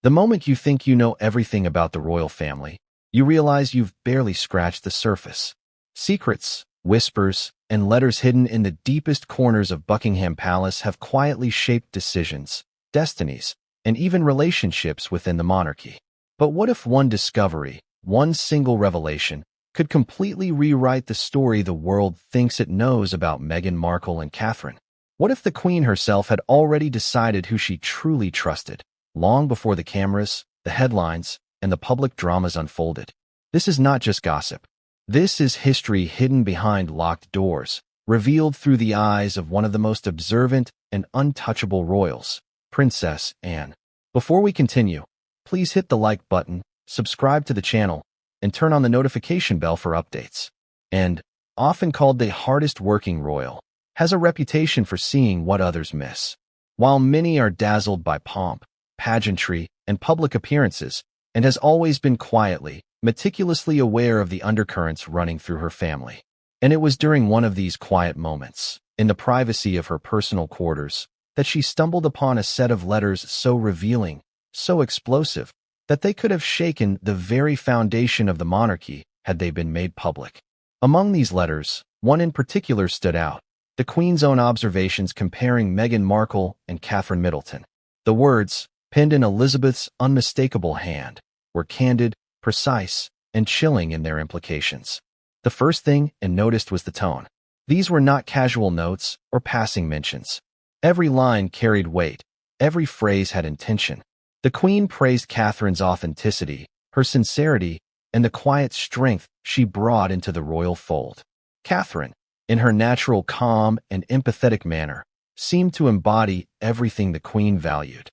The moment you think you know everything about the royal family, you realize you've barely scratched the surface. Secrets, whispers, and letters hidden in the deepest corners of Buckingham Palace have quietly shaped decisions, destinies, and even relationships within the monarchy. But what if one discovery, one single revelation, could completely rewrite the story the world thinks it knows about Meghan Markle and Catherine? What if the Queen herself had already decided who she truly trusted, long before the cameras, the headlines, and the public dramas unfolded? This is not just gossip. This is history hidden behind locked doors, revealed through the eyes of one of the most observant and untouchable royals, Princess Anne. Before we continue, please hit the like button, subscribe to the channel, and turn on the notification bell for updates. And, often called the hardest working royal, has a reputation for seeing what others miss. While many are dazzled by pomp, pageantry, and public appearances, and has always been quietly, meticulously aware of the undercurrents running through her family. And it was during one of these quiet moments, in the privacy of her personal quarters, that she stumbled upon a set of letters so revealing, so explosive, that they could have shaken the very foundation of the monarchy had they been made public. Among these letters, one in particular stood out, the Queen's own observations comparing Meghan Markle and Catherine Middleton. The words, penned in Elizabeth's unmistakable hand, were candid, precise, and chilling in their implications. The first thing Anne noticed was the tone. These were not casual notes or passing mentions. Every line carried weight, every phrase had intention. The Queen praised Catherine's authenticity, her sincerity, and the quiet strength she brought into the royal fold. Catherine, in her natural calm and empathetic manner, seemed to embody everything the Queen valued: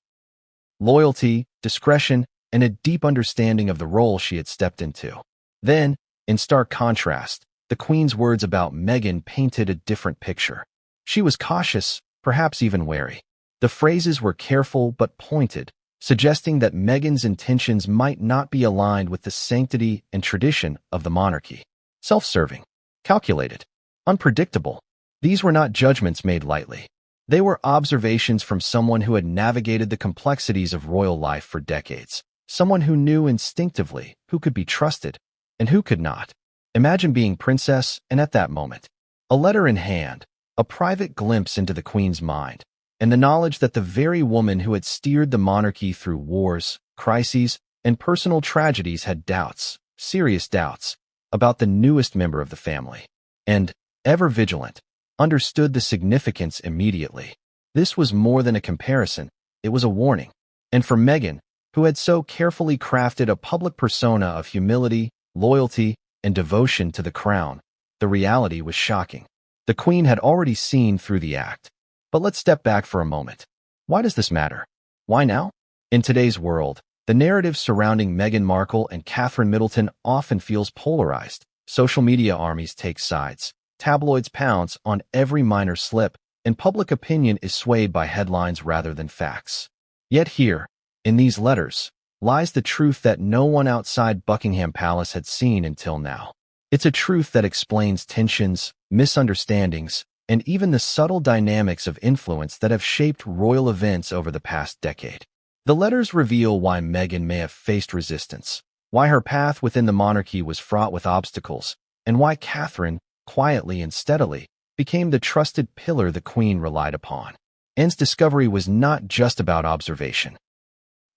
loyalty, discretion, and a deep understanding of the role she had stepped into. Then, in stark contrast, the Queen's words about Meghan painted a different picture. She was cautious, perhaps even wary. The phrases were careful but pointed, suggesting that Meghan's intentions might not be aligned with the sanctity and tradition of the monarchy. Self-serving, calculated, unpredictable. These were not judgments made lightly. They were observations from someone who had navigated the complexities of royal life for decades, someone who knew instinctively who could be trusted and who could not. Imagine being Princess and at that moment, a letter in hand, a private glimpse into the Queen's mind, and the knowledge that the very woman who had steered the monarchy through wars, crises, and personal tragedies had doubts, serious doubts, about the newest member of the family. And, ever vigilant, understood the significance immediately. This was more than a comparison, it was a warning. And for Meghan, who had so carefully crafted a public persona of humility, loyalty, and devotion to the crown, the reality was shocking. The Queen had already seen through the act. But let's step back for a moment. Why does this matter? Why now? In today's world, the narrative surrounding Meghan Markle and Catherine Middleton often feels polarized. Social media armies take sides. Tabloids pounce on every minor slip, and public opinion is swayed by headlines rather than facts. Yet here, in these letters, lies the truth that no one outside Buckingham Palace had seen until now. It's a truth that explains tensions, misunderstandings, and even the subtle dynamics of influence that have shaped royal events over the past decade. The letters reveal why Meghan may have faced resistance, why her path within the monarchy was fraught with obstacles, and why Catherine, quietly and steadily, became the trusted pillar the Queen relied upon. Anne's discovery was not just about observation.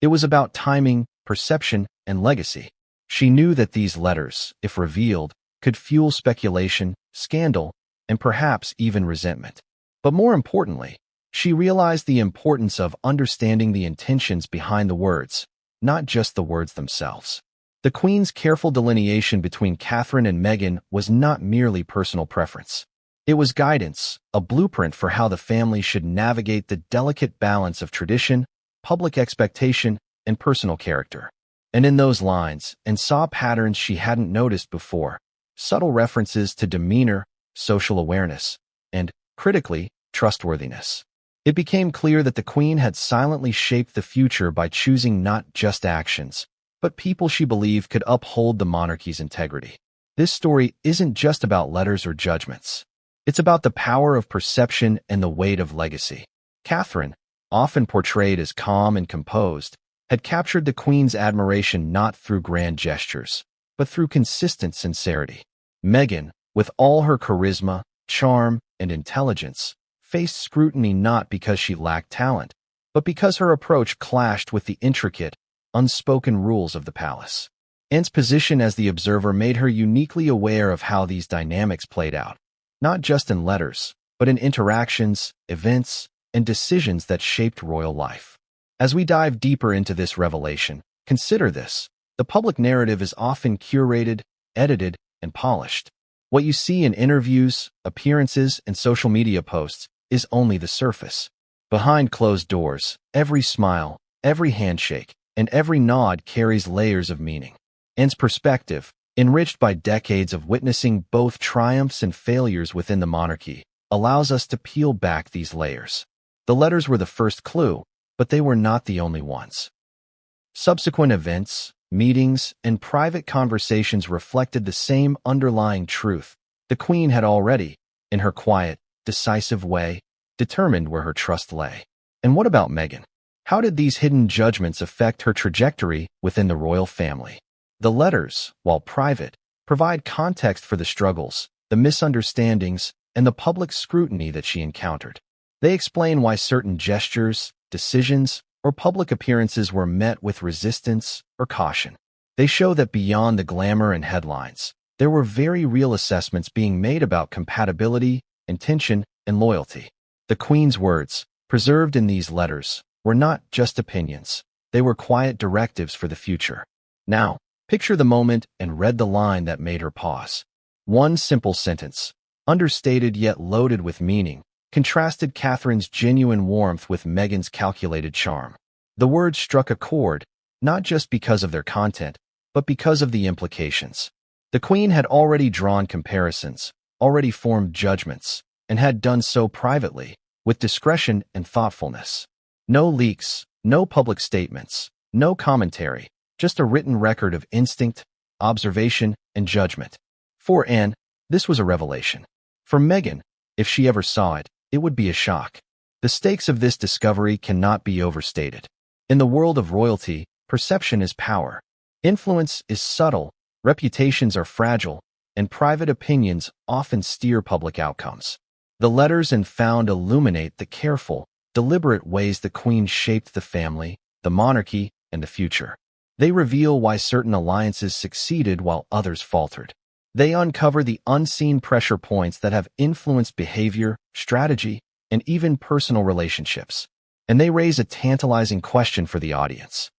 It was about timing, perception, and legacy. She knew that these letters, if revealed, could fuel speculation, scandal, and perhaps even resentment. But more importantly, she realized the importance of understanding the intentions behind the words, not just the words themselves. The Queen's careful delineation between Catherine and Meghan was not merely personal preference. It was guidance, a blueprint for how the family should navigate the delicate balance of tradition, public expectation, and personal character. And in those lines, Anne saw patterns she hadn't noticed before, subtle references to demeanor, social awareness, and, critically, trustworthiness. It became clear that the Queen had silently shaped the future by choosing not just actions, but people she believed could uphold the monarchy's integrity. This story isn't just about letters or judgments. It's about the power of perception and the weight of legacy. Catherine, often portrayed as calm and composed, had captured the Queen's admiration not through grand gestures, but through consistent sincerity. Meghan, with all her charisma, charm, and intelligence, faced scrutiny not because she lacked talent, but because her approach clashed with the intricate, unspoken rules of the palace. Anne's position as the observer made her uniquely aware of how these dynamics played out, not just in letters, but in interactions, events, and decisions that shaped royal life. As we dive deeper into this revelation, consider this. The public narrative is often curated, edited, and polished. What you see in interviews, appearances, and social media posts is only the surface. Behind closed doors, every smile, every handshake, and every nod carries layers of meaning. Anne's perspective, enriched by decades of witnessing both triumphs and failures within the monarchy, allows us to peel back these layers. The letters were the first clue, but they were not the only ones. Subsequent events, meetings, and private conversations reflected the same underlying truth. The Queen had already, in her quiet, decisive way, determined where her trust lay. And what about Meghan? How did these hidden judgments affect her trajectory within the royal family? The letters, while private, provide context for the struggles, the misunderstandings, and the public scrutiny that she encountered. They explain why certain gestures, decisions, or public appearances were met with resistance or caution. They show that beyond the glamour and headlines, there were very real assessments being made about compatibility, intention, and loyalty. The Queen's words, preserved in these letters, were not just opinions. They were quiet directives for the future. Now, picture the moment and read the line that made her pause. One simple sentence, understated yet loaded with meaning, contrasted Catherine's genuine warmth with Meghan's calculated charm. The words struck a chord, not just because of their content, but because of the implications. The Queen had already drawn comparisons, already formed judgments, and had done so privately, with discretion and thoughtfulness. No leaks, no public statements, no commentary, just a written record of instinct, observation, and judgment. For Anne, this was a revelation. For Meghan, if she ever saw it, it would be a shock. The stakes of this discovery cannot be overstated. In the world of royalty, perception is power. Influence is subtle, reputations are fragile, and private opinions often steer public outcomes. The letters and found illuminate the careful, deliberate ways the Queen shaped the family, the monarchy, and the future. They reveal why certain alliances succeeded while others faltered. They uncover the unseen pressure points that have influenced behavior, strategy, and even personal relationships. And they raise a tantalizing question for the audience.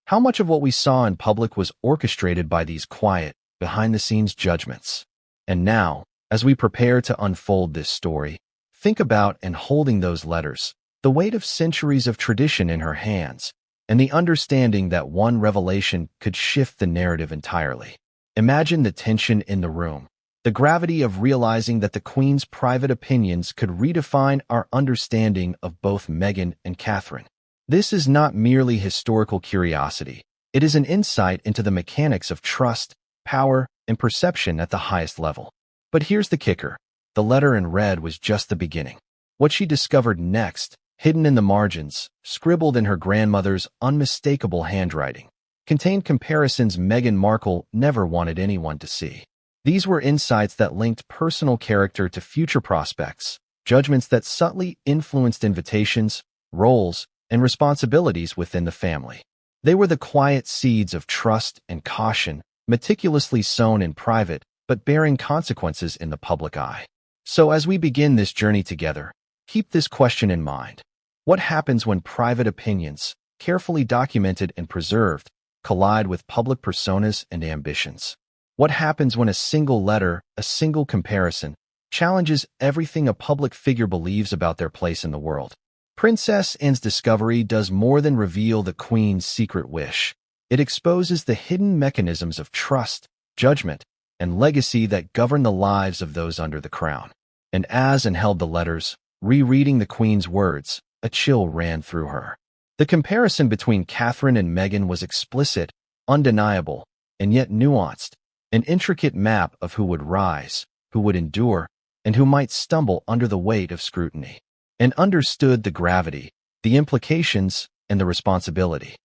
How much of what we saw in public was orchestrated by these quiet, behind-the-scenes judgments? And now, as we prepare to unfold this story, think about and holding those letters, the weight of centuries of tradition in her hands, and the understanding that one revelation could shift the narrative entirely. Imagine the tension in the room, the gravity of realizing that the Queen's private opinions could redefine our understanding of both Meghan and Catherine. This is not merely historical curiosity. It is an insight into the mechanics of trust, power, and perception at the highest level. But here's the kicker. The letter in red was just the beginning. What she discovered next, hidden in the margins, scribbled in her grandmother's unmistakable handwriting, contained comparisons Meghan Markle never wanted anyone to see. These were insights that linked personal character to future prospects, judgments that subtly influenced invitations, roles, and responsibilities within the family. They were the quiet seeds of trust and caution, meticulously sown in private, but bearing consequences in the public eye. So as we begin this journey together, keep this question in mind. What happens when private opinions, carefully documented and preserved, collide with public personas and ambitions? What happens when a single letter, a single comparison, challenges everything a public figure believes about their place in the world? Princess Anne's discovery does more than reveal the Queen's secret wish. It exposes the hidden mechanisms of trust, judgment, and legacy that govern the lives of those under the crown. And as Anne held the letters, rereading the Queen's words, a chill ran through her. The comparison between Catherine and Meghan was explicit, undeniable, and yet nuanced, an intricate map of who would rise, who would endure, and who might stumble under the weight of scrutiny. And understood the gravity, the implications, and the responsibility.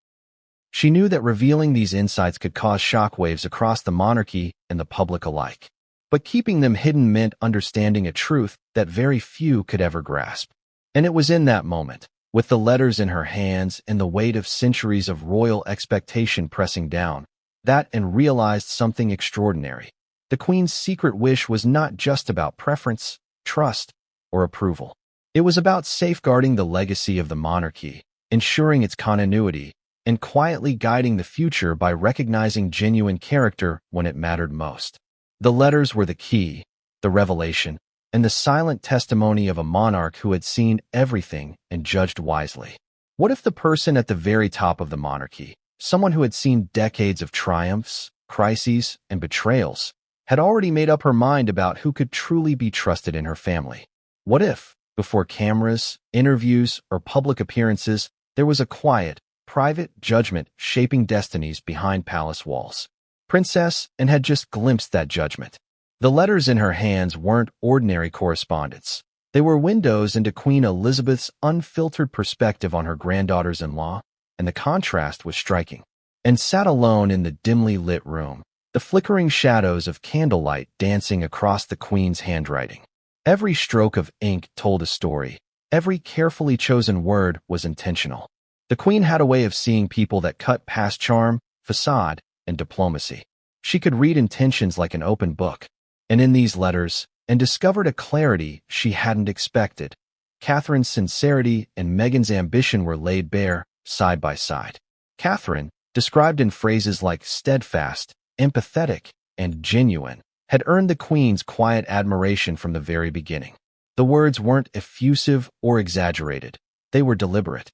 She knew that revealing these insights could cause shockwaves across the monarchy and the public alike. But keeping them hidden meant understanding a truth that very few could ever grasp. And it was in that moment, with the letters in her hands and the weight of centuries of royal expectation pressing down, that Anne realized something extraordinary. The Queen's secret wish was not just about preference, trust, or approval. It was about safeguarding the legacy of the monarchy, ensuring its continuity, and quietly guiding the future by recognizing genuine character when it mattered most. The letters were the key, the revelation, and the silent testimony of a monarch who had seen everything and judged wisely. What if the person at the very top of the monarchy, someone who had seen decades of triumphs, crises, and betrayals, had already made up her mind about who could truly be trusted in her family? What if, before cameras, interviews, or public appearances, there was a quiet, private judgment shaping destinies behind palace walls? Princess Anne had just glimpsed that judgment. The letters in her hands weren't ordinary correspondence. They were windows into Queen Elizabeth's unfiltered perspective on her granddaughters-in-law, and the contrast was striking. Anne sat alone in the dimly lit room, the flickering shadows of candlelight dancing across the Queen's handwriting. Every stroke of ink told a story. Every carefully chosen word was intentional. The Queen had a way of seeing people that cut past charm, facade, and diplomacy. She could read intentions like an open book. And in these letters, Anne discovered a clarity she hadn't expected. Catherine's sincerity and Meghan's ambition were laid bare, side by side. Catherine, described in phrases like steadfast, empathetic, and genuine, had earned the Queen's quiet admiration from the very beginning. The words weren't effusive or exaggerated. They were deliberate.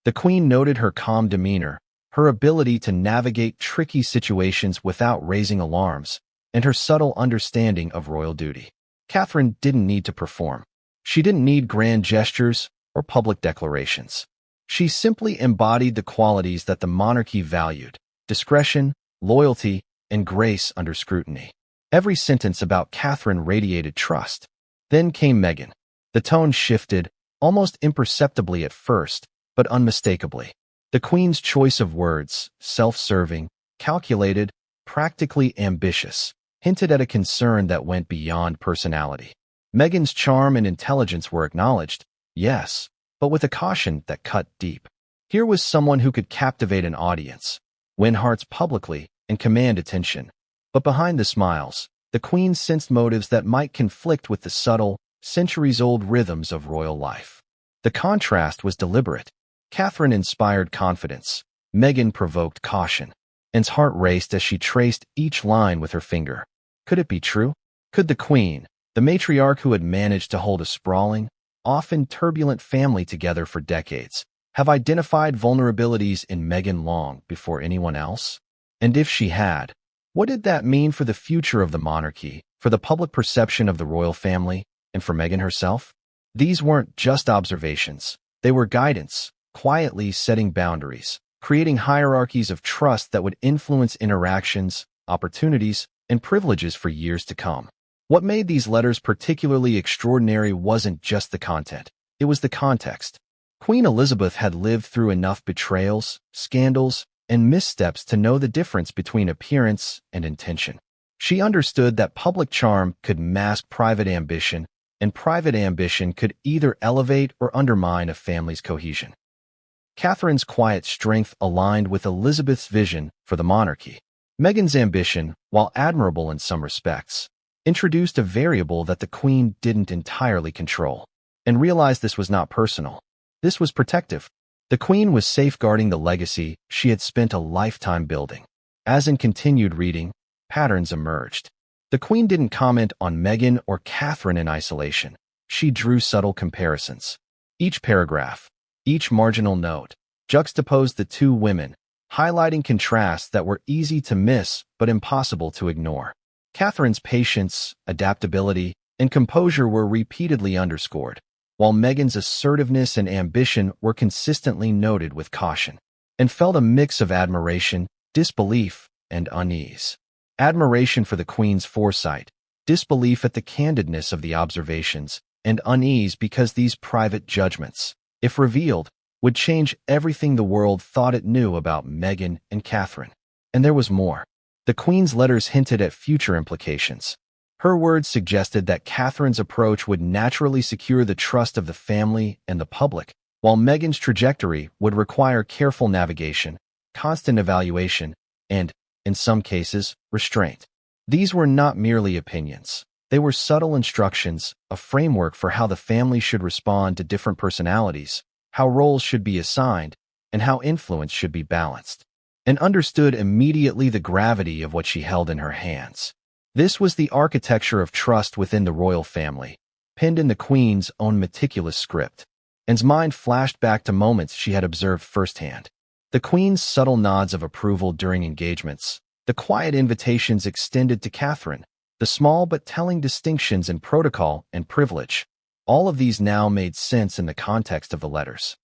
The Queen noted her calm demeanor, her ability to navigate tricky situations without raising alarms, and her subtle understanding of royal duty. Catherine didn't need to perform. She didn't need grand gestures or public declarations. She simply embodied the qualities that the monarchy valued: discretion, loyalty, and grace under scrutiny. Every sentence about Catherine radiated trust. Then came Meghan. The tone shifted, almost imperceptibly at first, but unmistakably. The Queen's choice of words, self-serving, calculated, practically ambitious, hinted at a concern that went beyond personality. Meghan's charm and intelligence were acknowledged, yes, but with a caution that cut deep. Here was someone who could captivate an audience, win hearts publicly, and command attention. But behind the smiles, the Queen sensed motives that might conflict with the subtle, centuries-old rhythms of royal life. The contrast was deliberate. Catherine inspired confidence. Meghan provoked caution. Anne's heart raced as she traced each line with her finger. Could it be true? Could the Queen, the matriarch who had managed to hold a sprawling, often turbulent family together for decades, have identified vulnerabilities in Meghan long before anyone else? And if she had, what did that mean for the future of the monarchy, for the public perception of the royal family, and for Meghan herself? These weren't just observations. They were guidance, quietly setting boundaries, creating hierarchies of trust that would influence interactions, opportunities, and privileges for years to come. What made these letters particularly extraordinary wasn't just the content. It was the context. Queen Elizabeth had lived through enough betrayals, scandals, and missteps to know the difference between appearance and intention. She understood that public charm could mask private ambition, and private ambition could either elevate or undermine a family's cohesion. Catherine's quiet strength aligned with Elizabeth's vision for the monarchy. Meghan's ambition, while admirable in some respects, introduced a variable that the Queen didn't entirely control, and realized this was not personal. This was protective. The Queen was safeguarding the legacy she had spent a lifetime building. As Anne continued reading, patterns emerged. The Queen didn't comment on Meghan or Catherine in isolation. She drew subtle comparisons. Each paragraph, each marginal note, juxtaposed the two women, highlighting contrasts that were easy to miss but impossible to ignore. Catherine's patience, adaptability, and composure were repeatedly underscored, while Meghan's assertiveness and ambition were consistently noted with caution, and felt a mix of admiration, disbelief, and unease. Admiration for the Queen's foresight, disbelief at the candidness of the observations, and unease because these private judgments, if revealed, would change everything the world thought it knew about Meghan and Catherine. And there was more. The Queen's letters hinted at future implications. Her words suggested that Catherine's approach would naturally secure the trust of the family and the public, while Meghan's trajectory would require careful navigation, constant evaluation, and, in some cases, restraint. These were not merely opinions. They were subtle instructions, a framework for how the family should respond to different personalities, how roles should be assigned, and how influence should be balanced, and understood immediately the gravity of what she held in her hands. This was the architecture of trust within the royal family, penned in the Queen's own meticulous script. Anne's mind flashed back to moments she had observed firsthand. The Queen's subtle nods of approval during engagements, the quiet invitations extended to Catherine, the small but telling distinctions in protocol and privilege. All of these now made sense in the context of the letters.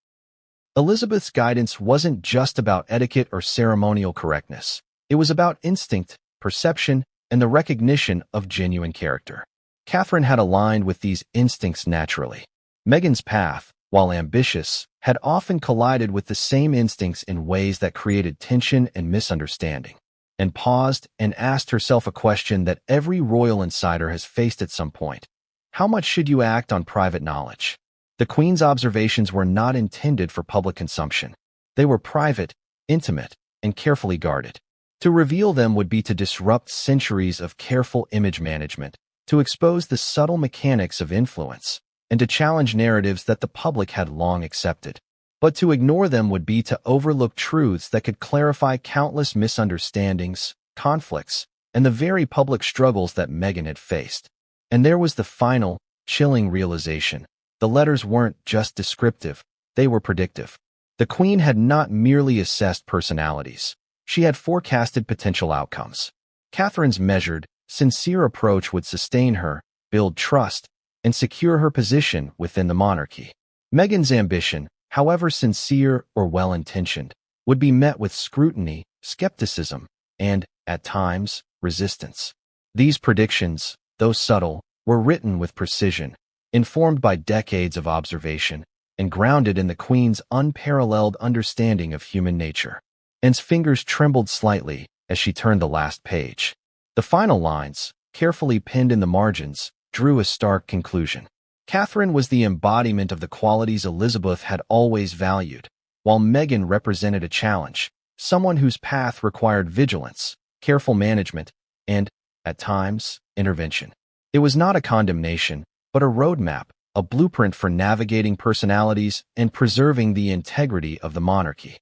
Elizabeth's guidance wasn't just about etiquette or ceremonial correctness. It was about instinct, perception, and the recognition of genuine character. Catherine had aligned with these instincts naturally. Meghan's path, while ambitious, had often collided with the same instincts in ways that created tension and misunderstanding. Anne paused and asked herself a question that every royal insider has faced at some point. How much should you act on private knowledge? The Queen's observations were not intended for public consumption. They were private, intimate, and carefully guarded. To reveal them would be to disrupt centuries of careful image management, to expose the subtle mechanics of influence, and to challenge narratives that the public had long accepted. But to ignore them would be to overlook truths that could clarify countless misunderstandings, conflicts, and the very public struggles that Meghan had faced. And there was the final, chilling realization. The letters weren't just descriptive, they were predictive. The Queen had not merely assessed personalities. She had forecasted potential outcomes. Catherine's measured, sincere approach would sustain her, build trust, and secure her position within the monarchy. Meghan's ambition, however sincere or well-intentioned, would be met with scrutiny, skepticism, and, at times, resistance. These predictions, though subtle, were written with precision, informed by decades of observation, and grounded in the Queen's unparalleled understanding of human nature. Anne's fingers trembled slightly as she turned the last page. The final lines, carefully penned in the margins, drew a stark conclusion. Catherine was the embodiment of the qualities Elizabeth had always valued, while Meghan represented a challenge, someone whose path required vigilance, careful management, and, at times, intervention. It was not a condemnation, but a roadmap, a blueprint for navigating personalities and preserving the integrity of the monarchy.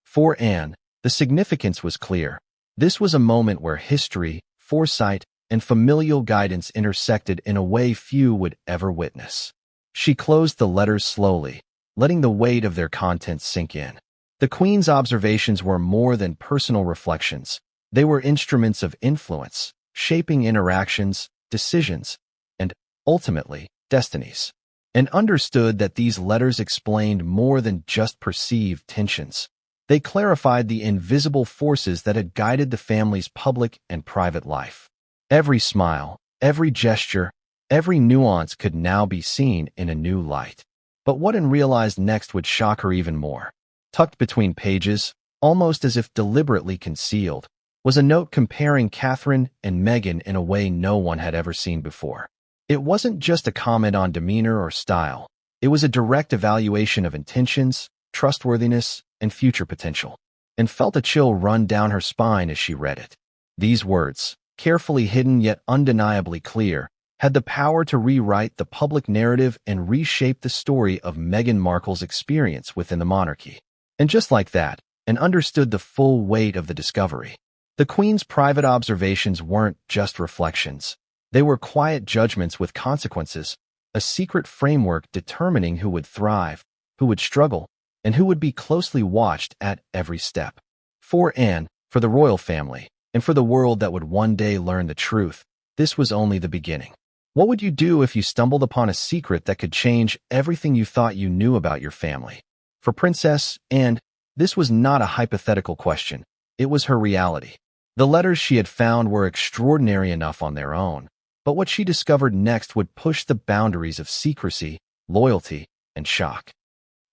For Anne, the significance was clear. This was a moment where history, foresight, and familial guidance intersected in a way few would ever witness. She closed the letters slowly, letting the weight of their contents sink in. The Queen's observations were more than personal reflections. They were instruments of influence, shaping interactions, decisions, and, ultimately, destinies. And understood that these letters explained more than just perceived tensions. They clarified the invisible forces that had guided the family's public and private life. Every smile, every gesture, every nuance could now be seen in a new light. But what Anne realized next would shock her even more. Tucked between pages, almost as if deliberately concealed, was a note comparing Catherine and Meghan in a way no one had ever seen before. It wasn't just a comment on demeanor or style. It was a direct evaluation of intentions, trustworthiness, and future potential, and felt a chill run down her spine as she read it. These words, carefully hidden yet undeniably clear, had the power to rewrite the public narrative and reshape the story of Meghan Markle's experience within the monarchy. And just like that, Anne understood the full weight of the discovery. The Queen's private observations weren't just reflections. They were quiet judgments with consequences, a secret framework determining who would thrive, who would struggle, and who would be closely watched at every step. For Anne, for the royal family, and for the world that would one day learn the truth, this was only the beginning. What would you do if you stumbled upon a secret that could change everything you thought you knew about your family? For Princess Anne, this was not a hypothetical question. It was her reality. The letters she had found were extraordinary enough on their own, but what she discovered next would push the boundaries of secrecy, loyalty, and shock.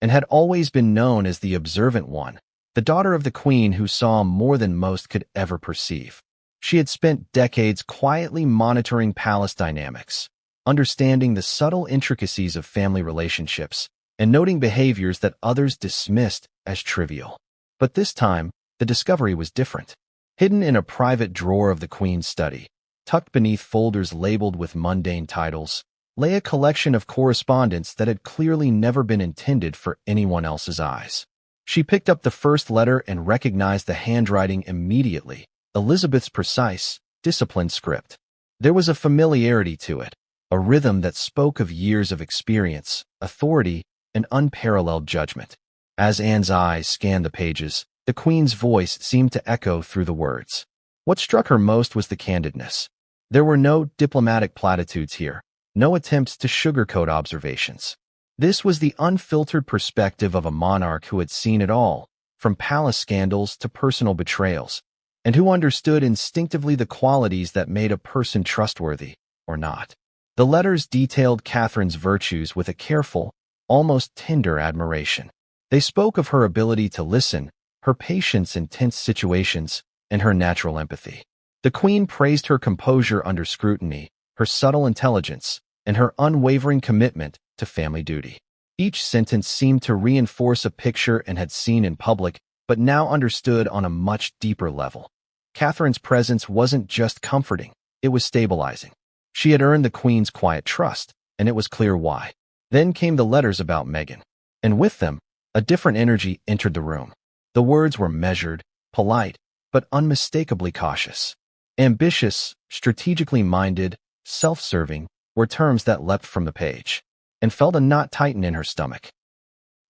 and had always been known as the observant one, the daughter of the queen who saw more than most could ever perceive. She had spent decades quietly monitoring palace dynamics, understanding the subtle intricacies of family relationships, and noting behaviors that others dismissed as trivial. But this time, the discovery was different. Hidden in a private drawer of the queen's study, tucked beneath folders labeled with mundane titles, lay a collection of correspondence that had clearly never been intended for anyone else's eyes. She picked up the first letter and recognized the handwriting immediately, Elizabeth's precise, disciplined script. There was a familiarity to it, a rhythm that spoke of years of experience, authority, and unparalleled judgment. As Anne's eyes scanned the pages, the queen's voice seemed to echo through the words. What struck her most was the candidness. There were no diplomatic platitudes here, no attempts to sugarcoat observations. This was the unfiltered perspective of a monarch who had seen it all, from palace scandals to personal betrayals, and who understood instinctively the qualities that made a person trustworthy or not. The letters detailed Catherine's virtues with a careful, almost tender admiration. They spoke of her ability to listen, her patience in tense situations, and her natural empathy. The queen praised her composure under scrutiny, her subtle intelligence, and her unwavering commitment to family duty. Each sentence seemed to reinforce a picture Anne had seen in public, but now understood on a much deeper level. Catherine's presence wasn't just comforting, it was stabilizing. She had earned the queen's quiet trust, and it was clear why. Then came the letters about Meghan, and with them, a different energy entered the room. The words were measured, polite, but unmistakably cautious. Ambitious, strategically minded, self-serving were terms that leapt from the page, and felt a knot tighten in her stomach.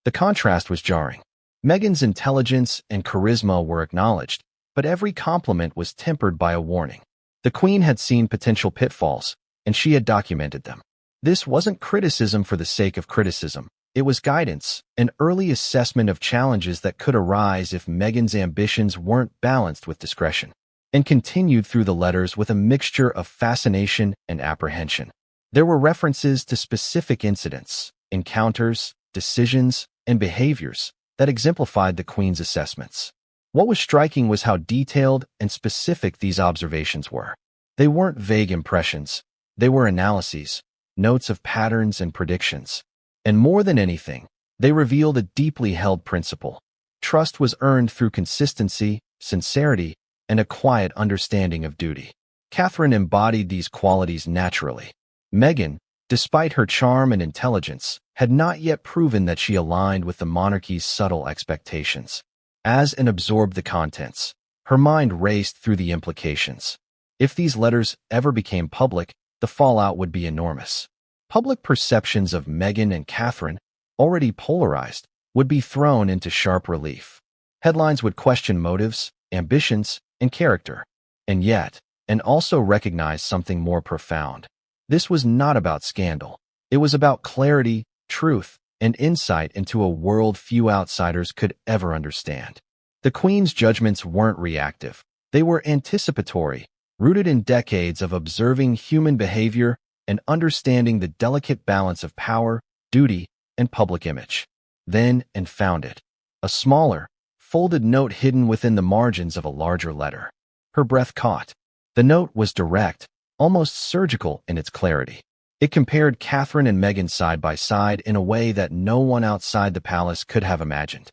The contrast was jarring. Meghan's intelligence and charisma were acknowledged, but every compliment was tempered by a warning. The queen had seen potential pitfalls, and she had documented them. This wasn't criticism for the sake of criticism. It was guidance, an early assessment of challenges that could arise if Meghan's ambitions weren't balanced with discretion, and continued through the letters with a mixture of fascination and apprehension. There were references to specific incidents, encounters, decisions, and behaviors that exemplified the queen's assessments. What was striking was how detailed and specific these observations were. They weren't vague impressions. They were analyses, notes of patterns and predictions. And more than anything, they revealed a deeply held principle. Trust was earned through consistency, sincerity, and a quiet understanding of duty. Catherine embodied these qualities naturally. Meghan, despite her charm and intelligence, had not yet proven that she aligned with the monarchy's subtle expectations. As Anne absorbed the contents, her mind raced through the implications. If these letters ever became public, the fallout would be enormous. Public perceptions of Meghan and Catherine, already polarized, would be thrown into sharp relief. Headlines would question motives, ambitions, and character. And yet, Anne also recognized something more profound. This was not about scandal. It was about clarity, truth, and insight into a world few outsiders could ever understand. The Queen's judgments weren't reactive. They were anticipatory, rooted in decades of observing human behavior and understanding the delicate balance of power, duty, and public image. Then Anne found it. A smaller, folded note hidden within the margins of a larger letter. Her breath caught. The note was direct, almost surgical in its clarity. It compared Catherine and Meghan side by side in a way that no one outside the palace could have imagined.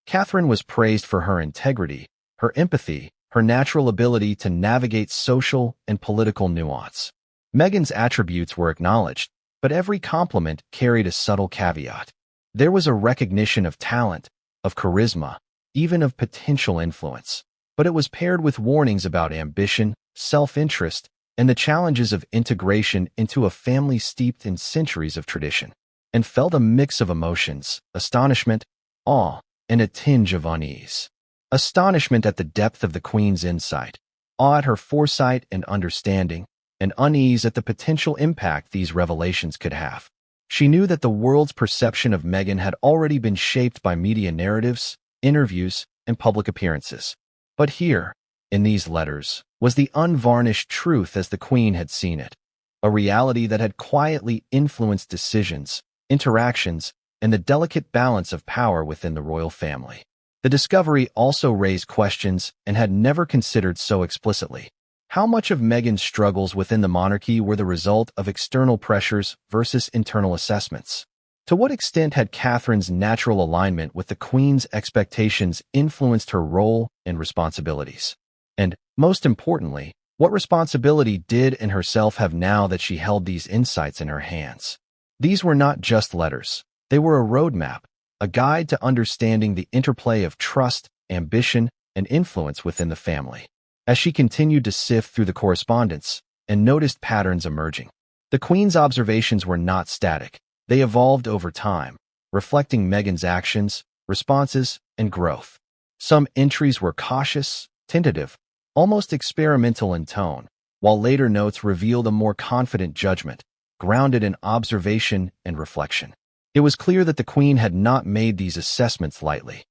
Catherine was praised for her integrity, her empathy, her natural ability to navigate social and political nuance. Meghan's attributes were acknowledged, but every compliment carried a subtle caveat. There was a recognition of talent, of charisma, even of potential influence, but it was paired with warnings about ambition, self-interest, and the challenges of integration into a family steeped in centuries of tradition, and felt a mix of emotions, astonishment, awe, and a tinge of unease. Astonishment at the depth of the Queen's insight, awe at her foresight and understanding, and unease at the potential impact these revelations could have. She knew that the world's perception of Meghan had already been shaped by media narratives, interviews, and public appearances. But here, in these letters, was the unvarnished truth as the Queen had seen it, a reality that had quietly influenced decisions, interactions, and the delicate balance of power within the royal family. The discovery also raised questions and had never considered so explicitly. How much of Meghan's struggles within the monarchy were the result of external pressures versus internal assessments? To what extent had Catherine's natural alignment with the Queen's expectations influenced her role and responsibilities? And, most importantly, what responsibility did and herself have now that she held these insights in her hands? These were not just letters. They were a roadmap, a guide to understanding the interplay of trust, ambition, and influence within the family. As she continued to sift through the correspondence and noticed patterns emerging, the Queen's observations were not static. They evolved over time, reflecting Meghan's actions, responses, and growth. Some entries were cautious, tentative, almost experimental in tone, while later notes revealed a more confident judgment, grounded in observation and reflection. It was clear that the Queen had not made these assessments lightly.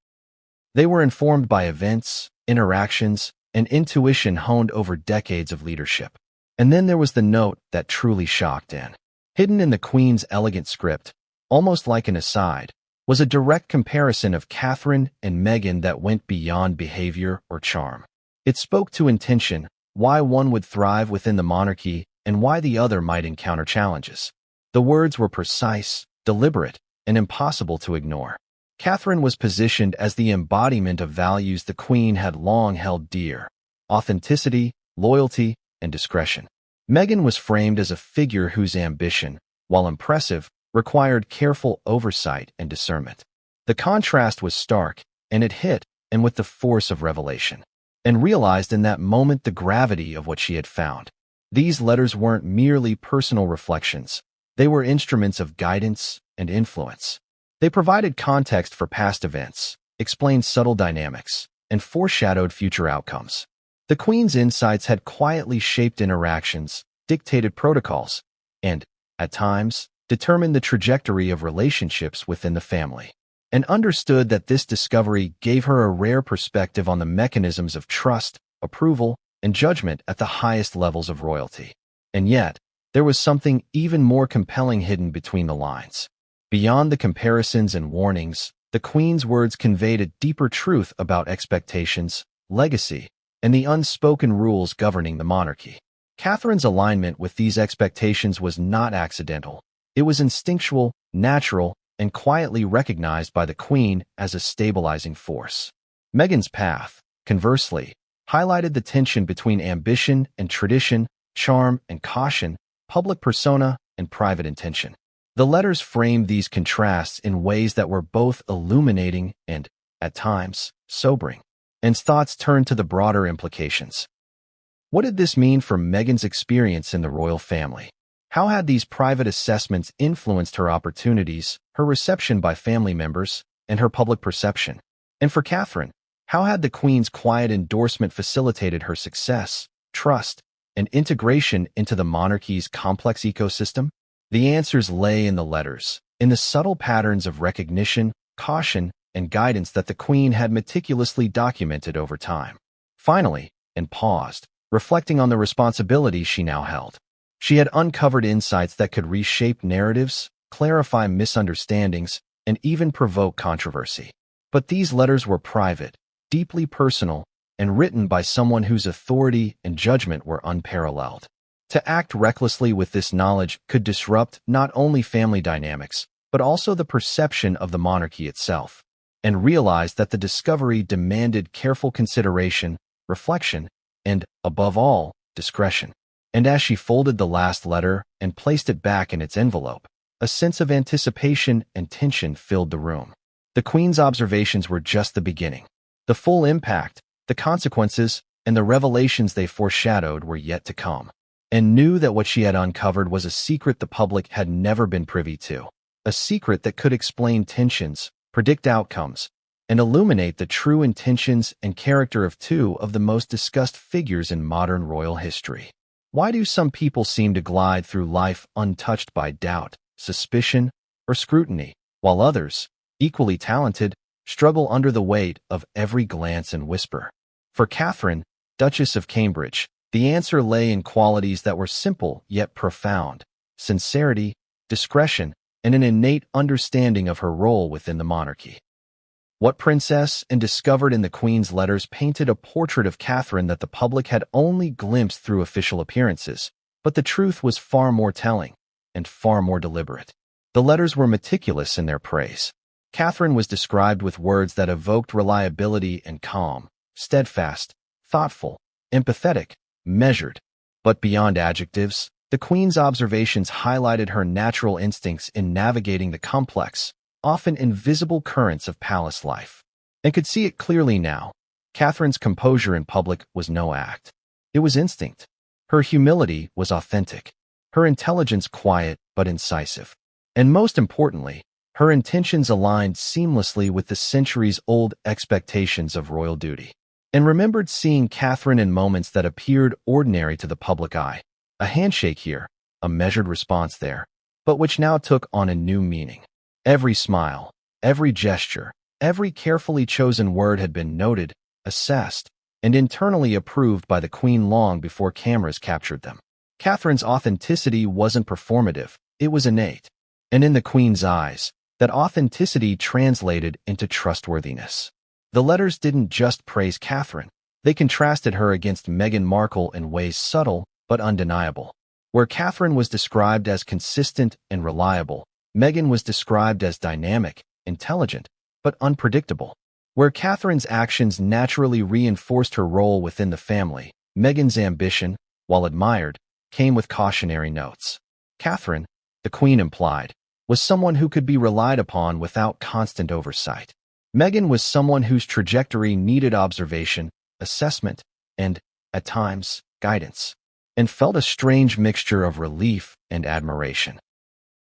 They were informed by events, interactions, and intuition honed over decades of leadership. And then there was the note that truly shocked Anne. Hidden in the Queen's elegant script, almost like an aside, was a direct comparison of Catherine and Meghan that went beyond behavior or charm. It spoke to intention, why one would thrive within the monarchy and why the other might encounter challenges. The words were precise, deliberate, and impossible to ignore. Catherine was positioned as the embodiment of values the Queen had long held dear: authenticity, loyalty, and discretion. Meghan was framed as a figure whose ambition, while impressive, required careful oversight and discernment. The contrast was stark, and it hit, and with the force of revelation, and realized in that moment the gravity of what she had found. These letters weren't merely personal reflections. They were instruments of guidance and influence. They provided context for past events, explained subtle dynamics, and foreshadowed future outcomes. The Queen's insights had quietly shaped interactions, dictated protocols, and, at times, determined the trajectory of relationships within the family, and understood that this discovery gave her a rare perspective on the mechanisms of trust, approval, and judgment at the highest levels of royalty. And yet, there was something even more compelling hidden between the lines. Beyond the comparisons and warnings, the Queen's words conveyed a deeper truth about expectations, legacy, and the unspoken rules governing the monarchy. Catherine's alignment with these expectations was not accidental. It was instinctual, natural, and quietly recognized by the Queen as a stabilizing force. Meghan's path, conversely, highlighted the tension between ambition and tradition, charm and caution, public persona and private intention. The letters framed these contrasts in ways that were both illuminating and, at times, sobering. Anne's thoughts turned to the broader implications. What did this mean for Meghan's experience in the royal family? How had these private assessments influenced her opportunities, her reception by family members, and her public perception? And for Catherine, how had the Queen's quiet endorsement facilitated her success, trust, and integration into the monarchy's complex ecosystem? The answers lay in the letters, in the subtle patterns of recognition, caution, and guidance that the Queen had meticulously documented over time. Finally, Anne paused, reflecting on the responsibility she now held. She had uncovered insights that could reshape narratives, clarify misunderstandings, and even provoke controversy. But these letters were private, deeply personal, and written by someone whose authority and judgment were unparalleled. To act recklessly with this knowledge could disrupt not only family dynamics, but also the perception of the monarchy itself, and realized that the discovery demanded careful consideration, reflection, and, above all, discretion. And as she folded the last letter and placed it back in its envelope, a sense of anticipation and tension filled the room. The Queen's observations were just the beginning. The full impact, the consequences, and the revelations they foreshadowed were yet to come. And knew that what she had uncovered was a secret the public had never been privy to. A secret that could explain tensions, predict outcomes, and illuminate the true intentions and character of two of the most discussed figures in modern royal history. Why do some people seem to glide through life untouched by doubt, suspicion, or scrutiny, while others, equally talented, struggle under the weight of every glance and whisper? For Catherine, Duchess of Cambridge, the answer lay in qualities that were simple yet profound: sincerity, discretion, and an innate understanding of her role within the monarchy. What Princess and discovered in the Queen's letters painted a portrait of Catherine that the public had only glimpsed through official appearances, but the truth was far more telling and far more deliberate. The letters were meticulous in their praise. Catherine was described with words that evoked reliability and calm, steadfast, thoughtful, empathetic, measured. But beyond adjectives, the Queen's observations highlighted her natural instincts in navigating the complex, often invisible currents of palace life. And could see it clearly now. Catherine's composure in public was no act. It was instinct. Her humility was authentic. Her intelligence quiet but incisive. And most importantly, her intentions aligned seamlessly with the centuries-old expectations of royal duty. And remembered seeing Catherine in moments that appeared ordinary to the public eye. A handshake here, a measured response there, but which now took on a new meaning. Every smile, every gesture, every carefully chosen word had been noted, assessed, and internally approved by the Queen long before cameras captured them. Catherine's authenticity wasn't performative, it was innate. And in the Queen's eyes, that authenticity translated into trustworthiness. The letters didn't just praise Catherine, they contrasted her against Meghan Markle in ways subtle but undeniable. Where Catherine was described as consistent and reliable, Meghan was described as dynamic, intelligent, but unpredictable. Where Catherine's actions naturally reinforced her role within the family, Meghan's ambition, while admired, came with cautionary notes. Catherine, the Queen implied, was someone who could be relied upon without constant oversight. Meghan was someone whose trajectory needed observation, assessment, and, at times, guidance, and felt a strange mixture of relief and admiration.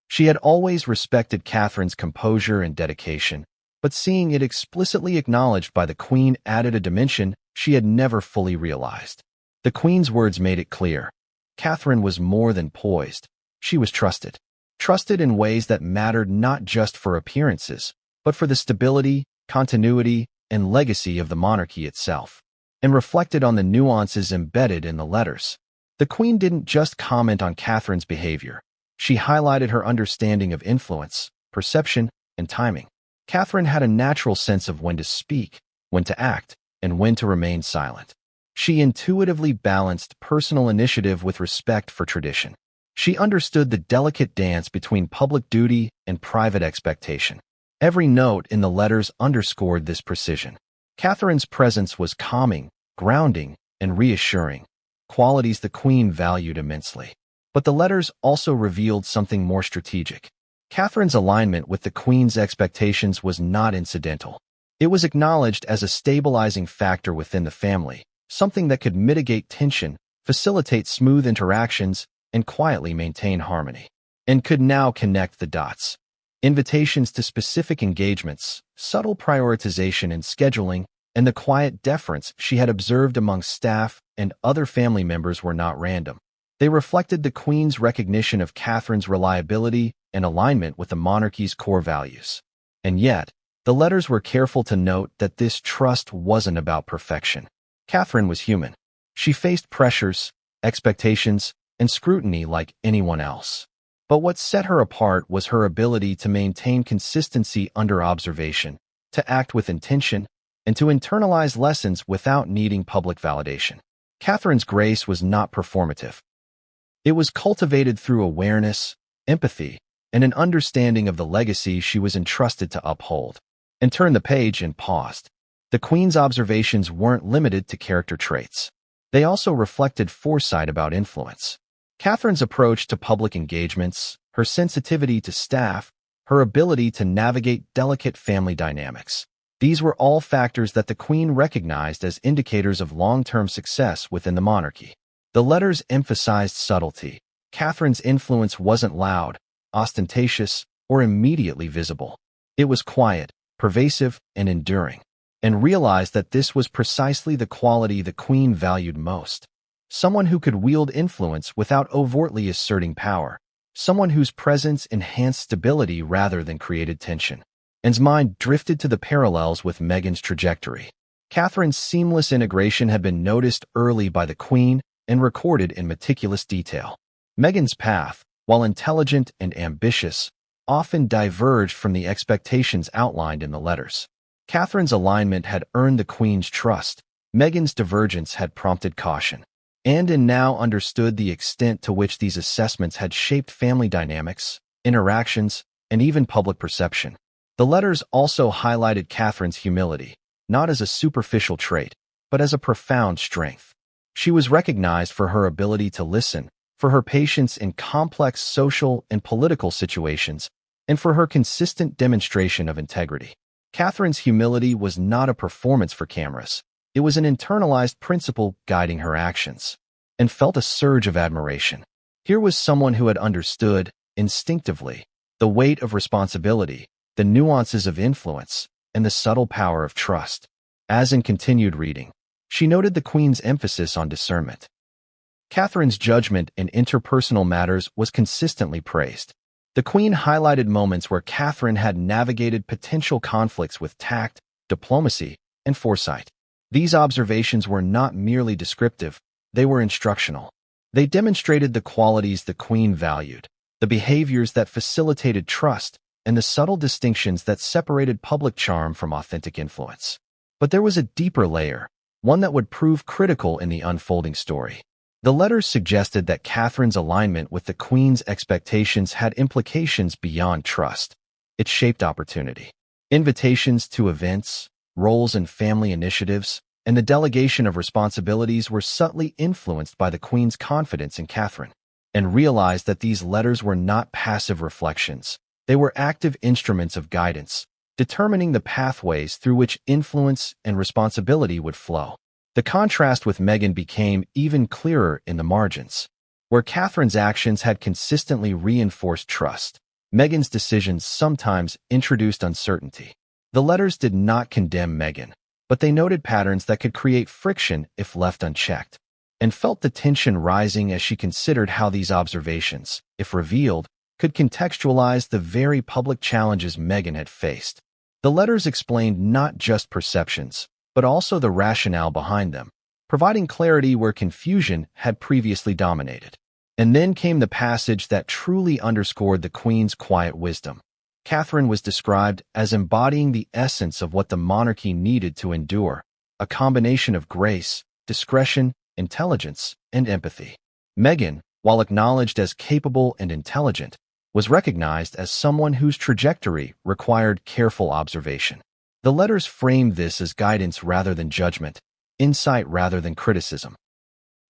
She had always respected Catherine's composure and dedication, but seeing it explicitly acknowledged by the Queen added a dimension she had never fully realized. The Queen's words made it clear. Catherine was more than poised. She was trusted. Trusted in ways that mattered not just for appearances, but for the stability, continuity, and legacy of the monarchy itself, and reflected on the nuances embedded in the letters. The Queen didn't just comment on Catherine's behavior. She highlighted her understanding of influence, perception, and timing. Catherine had a natural sense of when to speak, when to act, and when to remain silent. She intuitively balanced personal initiative with respect for tradition. She understood the delicate dance between public duty and private expectation. Every note in the letters underscored this precision. Catherine's presence was calming, grounding, and reassuring, qualities the Queen valued immensely. But the letters also revealed something more strategic. Catherine's alignment with the Queen's expectations was not incidental. It was acknowledged as a stabilizing factor within the family, something that could mitigate tension, facilitate smooth interactions, and quietly maintain harmony, and could now connect the dots. Invitations to specific engagements, subtle prioritization and scheduling, and the quiet deference she had observed among staff and other family members were not random. They reflected the Queen's recognition of Catherine's reliability and alignment with the monarchy's core values. And yet, the letters were careful to note that this trust wasn't about perfection. Catherine was human. She faced pressures, expectations, and scrutiny like anyone else. But what set her apart was her ability to maintain consistency under observation, to act with intention, and to internalize lessons without needing public validation. Catherine's grace was not performative. It was cultivated through awareness, empathy, and an understanding of the legacy she was entrusted to uphold. And turned the page and paused. The Queen's observations weren't limited to character traits. They also reflected foresight about influence. Catherine's approach to public engagements, her sensitivity to staff, her ability to navigate delicate family dynamics. These were all factors that the Queen recognized as indicators of long-term success within the monarchy. The letters emphasized subtlety. Catherine's influence wasn't loud, ostentatious, or immediately visible. It was quiet, pervasive, and enduring, and realized that this was precisely the quality the Queen valued most. Someone who could wield influence without overtly asserting power. Someone whose presence enhanced stability rather than created tension. Anne's mind drifted to the parallels with Meghan's trajectory. Catherine's seamless integration had been noticed early by the Queen and recorded in meticulous detail. Meghan's path, while intelligent and ambitious, often diverged from the expectations outlined in the letters. Catherine's alignment had earned the Queen's trust. Meghan's divergence had prompted caution. Anne now understood the extent to which these assessments had shaped family dynamics, interactions, and even public perception. The letters also highlighted Catherine's humility, not as a superficial trait, but as a profound strength. She was recognized for her ability to listen, for her patience in complex social and political situations, and for her consistent demonstration of integrity. Catherine's humility was not a performance for cameras. It was an internalized principle guiding her actions, and felt a surge of admiration. Here was someone who had understood, instinctively, the weight of responsibility, the nuances of influence, and the subtle power of trust. As in continued reading, she noted the Queen's emphasis on discernment. Catherine's judgment in interpersonal matters was consistently praised. The Queen highlighted moments where Catherine had navigated potential conflicts with tact, diplomacy, and foresight. These observations were not merely descriptive, they were instructional. They demonstrated the qualities the Queen valued, the behaviors that facilitated trust, and the subtle distinctions that separated public charm from authentic influence. But there was a deeper layer, one that would prove critical in the unfolding story. The letters suggested that Catherine's alignment with the Queen's expectations had implications beyond trust. It shaped opportunity. Invitations to events, roles in family initiatives, and the delegation of responsibilities were subtly influenced by the Queen's confidence in Catherine, and realized that these letters were not passive reflections. They were active instruments of guidance, determining the pathways through which influence and responsibility would flow. The contrast with Meghan became even clearer in the margins. Where Catherine's actions had consistently reinforced trust, Meghan's decisions sometimes introduced uncertainty. The letters did not condemn Meghan, but they noted patterns that could create friction if left unchecked, and felt the tension rising as she considered how these observations, if revealed, could contextualize the very public challenges Meghan had faced. The letters explained not just perceptions, but also the rationale behind them, providing clarity where confusion had previously dominated. And then came the passage that truly underscored the Queen's quiet wisdom. Catherine was described as embodying the essence of what the monarchy needed to endure, a combination of grace, discretion, intelligence, and empathy. Meghan, while acknowledged as capable and intelligent, was recognized as someone whose trajectory required careful observation. The letters framed this as guidance rather than judgment, insight rather than criticism,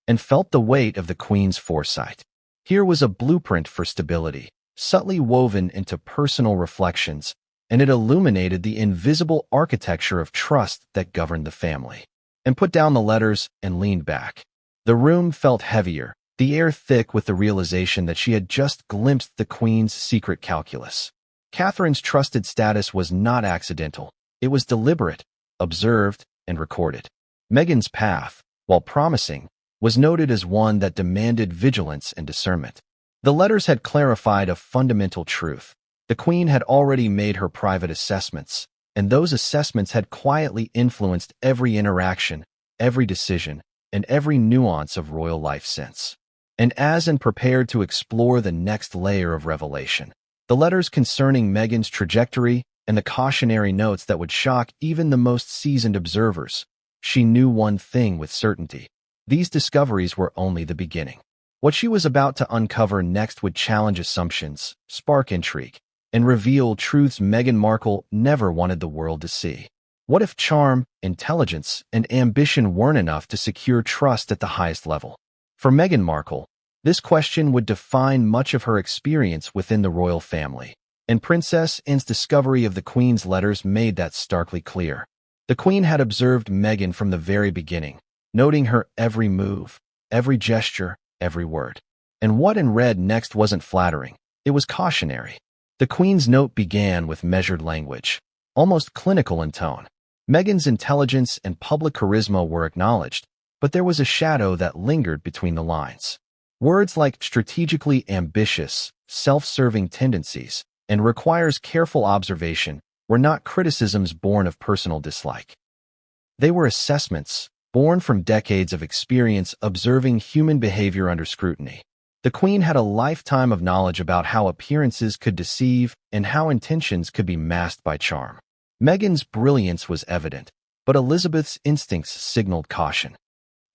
and felt the weight of the Queen's foresight. Here was a blueprint for stability, subtly woven into personal reflections, and it illuminated the invisible architecture of trust that governed the family. And put down the letters and leaned back. The room felt heavier, the air thick with the realization that she had just glimpsed the Queen's secret calculus. Catherine's trusted status was not accidental. It was deliberate, observed, and recorded. Meghan's path, while promising, was noted as one that demanded vigilance and discernment. The letters had clarified a fundamental truth. The Queen had already made her private assessments, and those assessments had quietly influenced every interaction, every decision, and every nuance of royal life since. And as Anne prepared to explore the next layer of revelation, the letters concerning Meghan's trajectory and the cautionary notes that would shock even the most seasoned observers, she knew one thing with certainty. These discoveries were only the beginning. What she was about to uncover next would challenge assumptions, spark intrigue, and reveal truths Meghan Markle never wanted the world to see. What if charm, intelligence, and ambition weren't enough to secure trust at the highest level? For Meghan Markle, this question would define much of her experience within the royal family, and Princess Anne's discovery of the Queen's letters made that starkly clear. The Queen had observed Meghan from the very beginning, noting her every move, every gesture, every word. And what Anne read next wasn't flattering, it was cautionary. The Queen's note began with measured language, almost clinical in tone. Meghan's intelligence and public charisma were acknowledged, but there was a shadow that lingered between the lines. Words like strategically ambitious, self-serving tendencies, and requires careful observation were not criticisms born of personal dislike. They were assessments, born from decades of experience observing human behavior under scrutiny. The Queen had a lifetime of knowledge about how appearances could deceive and how intentions could be masked by charm. Meghan's brilliance was evident, but Elizabeth's instincts signaled caution,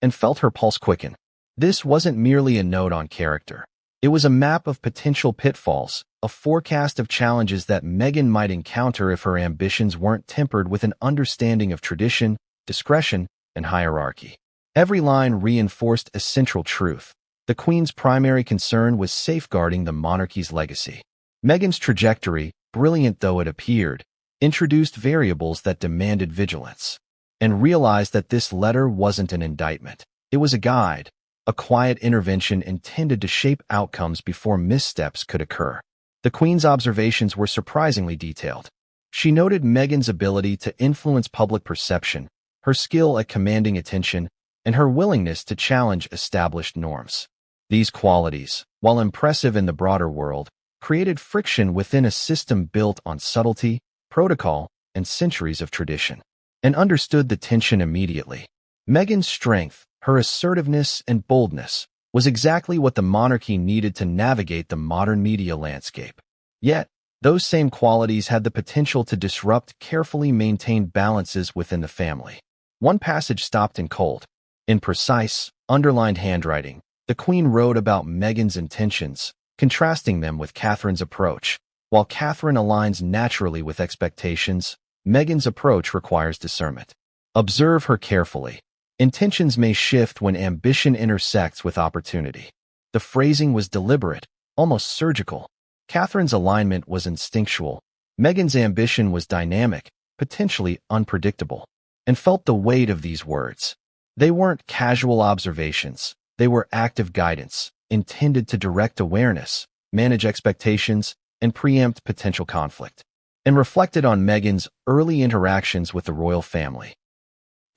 and felt her pulse quicken. This wasn't merely a note on character. It was a map of potential pitfalls, a forecast of challenges that Meghan might encounter if her ambitions weren't tempered with an understanding of tradition, discretion, and hierarchy. Every line reinforced a central truth. The Queen's primary concern was safeguarding the monarchy's legacy. Meghan's trajectory, brilliant though it appeared, introduced variables that demanded vigilance, and realized that this letter wasn't an indictment. It was a guide, a quiet intervention intended to shape outcomes before missteps could occur. The Queen's observations were surprisingly detailed. She noted Meghan's ability to influence public perception, her skill at commanding attention, and her willingness to challenge established norms. These qualities, while impressive in the broader world, created friction within a system built on subtlety, protocol, and centuries of tradition, and understood the tension immediately. Meghan's strength, her assertiveness and boldness, was exactly what the monarchy needed to navigate the modern media landscape. Yet, those same qualities had the potential to disrupt carefully maintained balances within the family. One passage stopped in cold. In precise, underlined handwriting, the Queen wrote about Meghan's intentions, contrasting them with Catherine's approach. While Catherine aligns naturally with expectations, Meghan's approach requires discernment. Observe her carefully. Intentions may shift when ambition intersects with opportunity. The phrasing was deliberate, almost surgical. Catherine's alignment was instinctual. Meghan's ambition was dynamic, potentially unpredictable, and felt the weight of these words. They weren't casual observations. They were active guidance, intended to direct awareness, manage expectations, and preempt potential conflict, and reflected on Meghan's early interactions with the royal family.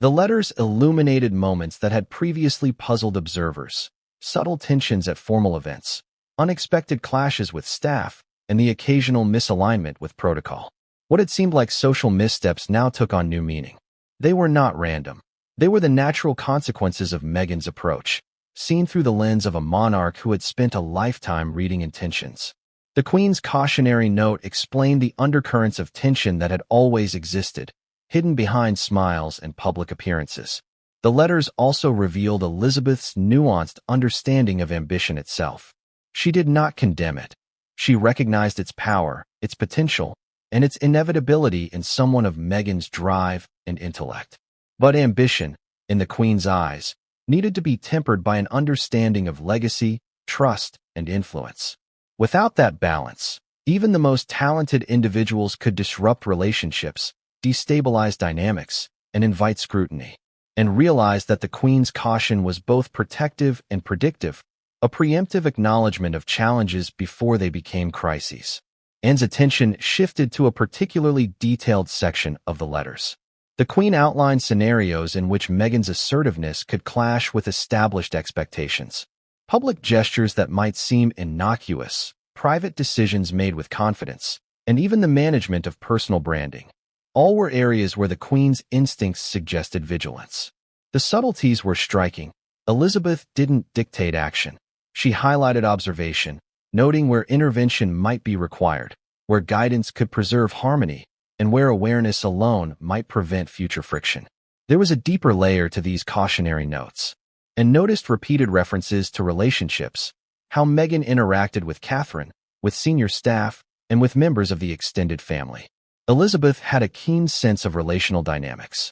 The letters illuminated moments that had previously puzzled observers, subtle tensions at formal events, unexpected clashes with staff, and the occasional misalignment with protocol. What had seemed like social missteps now took on new meaning. They were not random. They were the natural consequences of Meghan's approach, seen through the lens of a monarch who had spent a lifetime reading intentions. The Queen's cautionary note explained the undercurrents of tension that had always existed, hidden behind smiles and public appearances. The letters also revealed Elizabeth's nuanced understanding of ambition itself. She did not condemn it. She recognized its power, its potential, and its inevitability in someone of Meghan's drive and intellect. But ambition, in the Queen's eyes, needed to be tempered by an understanding of legacy, trust, and influence. Without that balance, even the most talented individuals could disrupt relationships, destabilize dynamics, and invite scrutiny. And realized that the Queen's caution was both protective and predictive, a preemptive acknowledgement of challenges before they became crises. Anne's attention shifted to a particularly detailed section of the letters. The Queen outlined scenarios in which Meghan's assertiveness could clash with established expectations. Public gestures that might seem innocuous, private decisions made with confidence, and even the management of personal branding. All were areas where the Queen's instincts suggested vigilance. The subtleties were striking. Elizabeth didn't dictate action. She highlighted observation, noting where intervention might be required, where guidance could preserve harmony, and where awareness alone might prevent future friction. There was a deeper layer to these cautionary notes, and noticed repeated references to relationships, how Meghan interacted with Catherine, with senior staff, and with members of the extended family. Elizabeth had a keen sense of relational dynamics.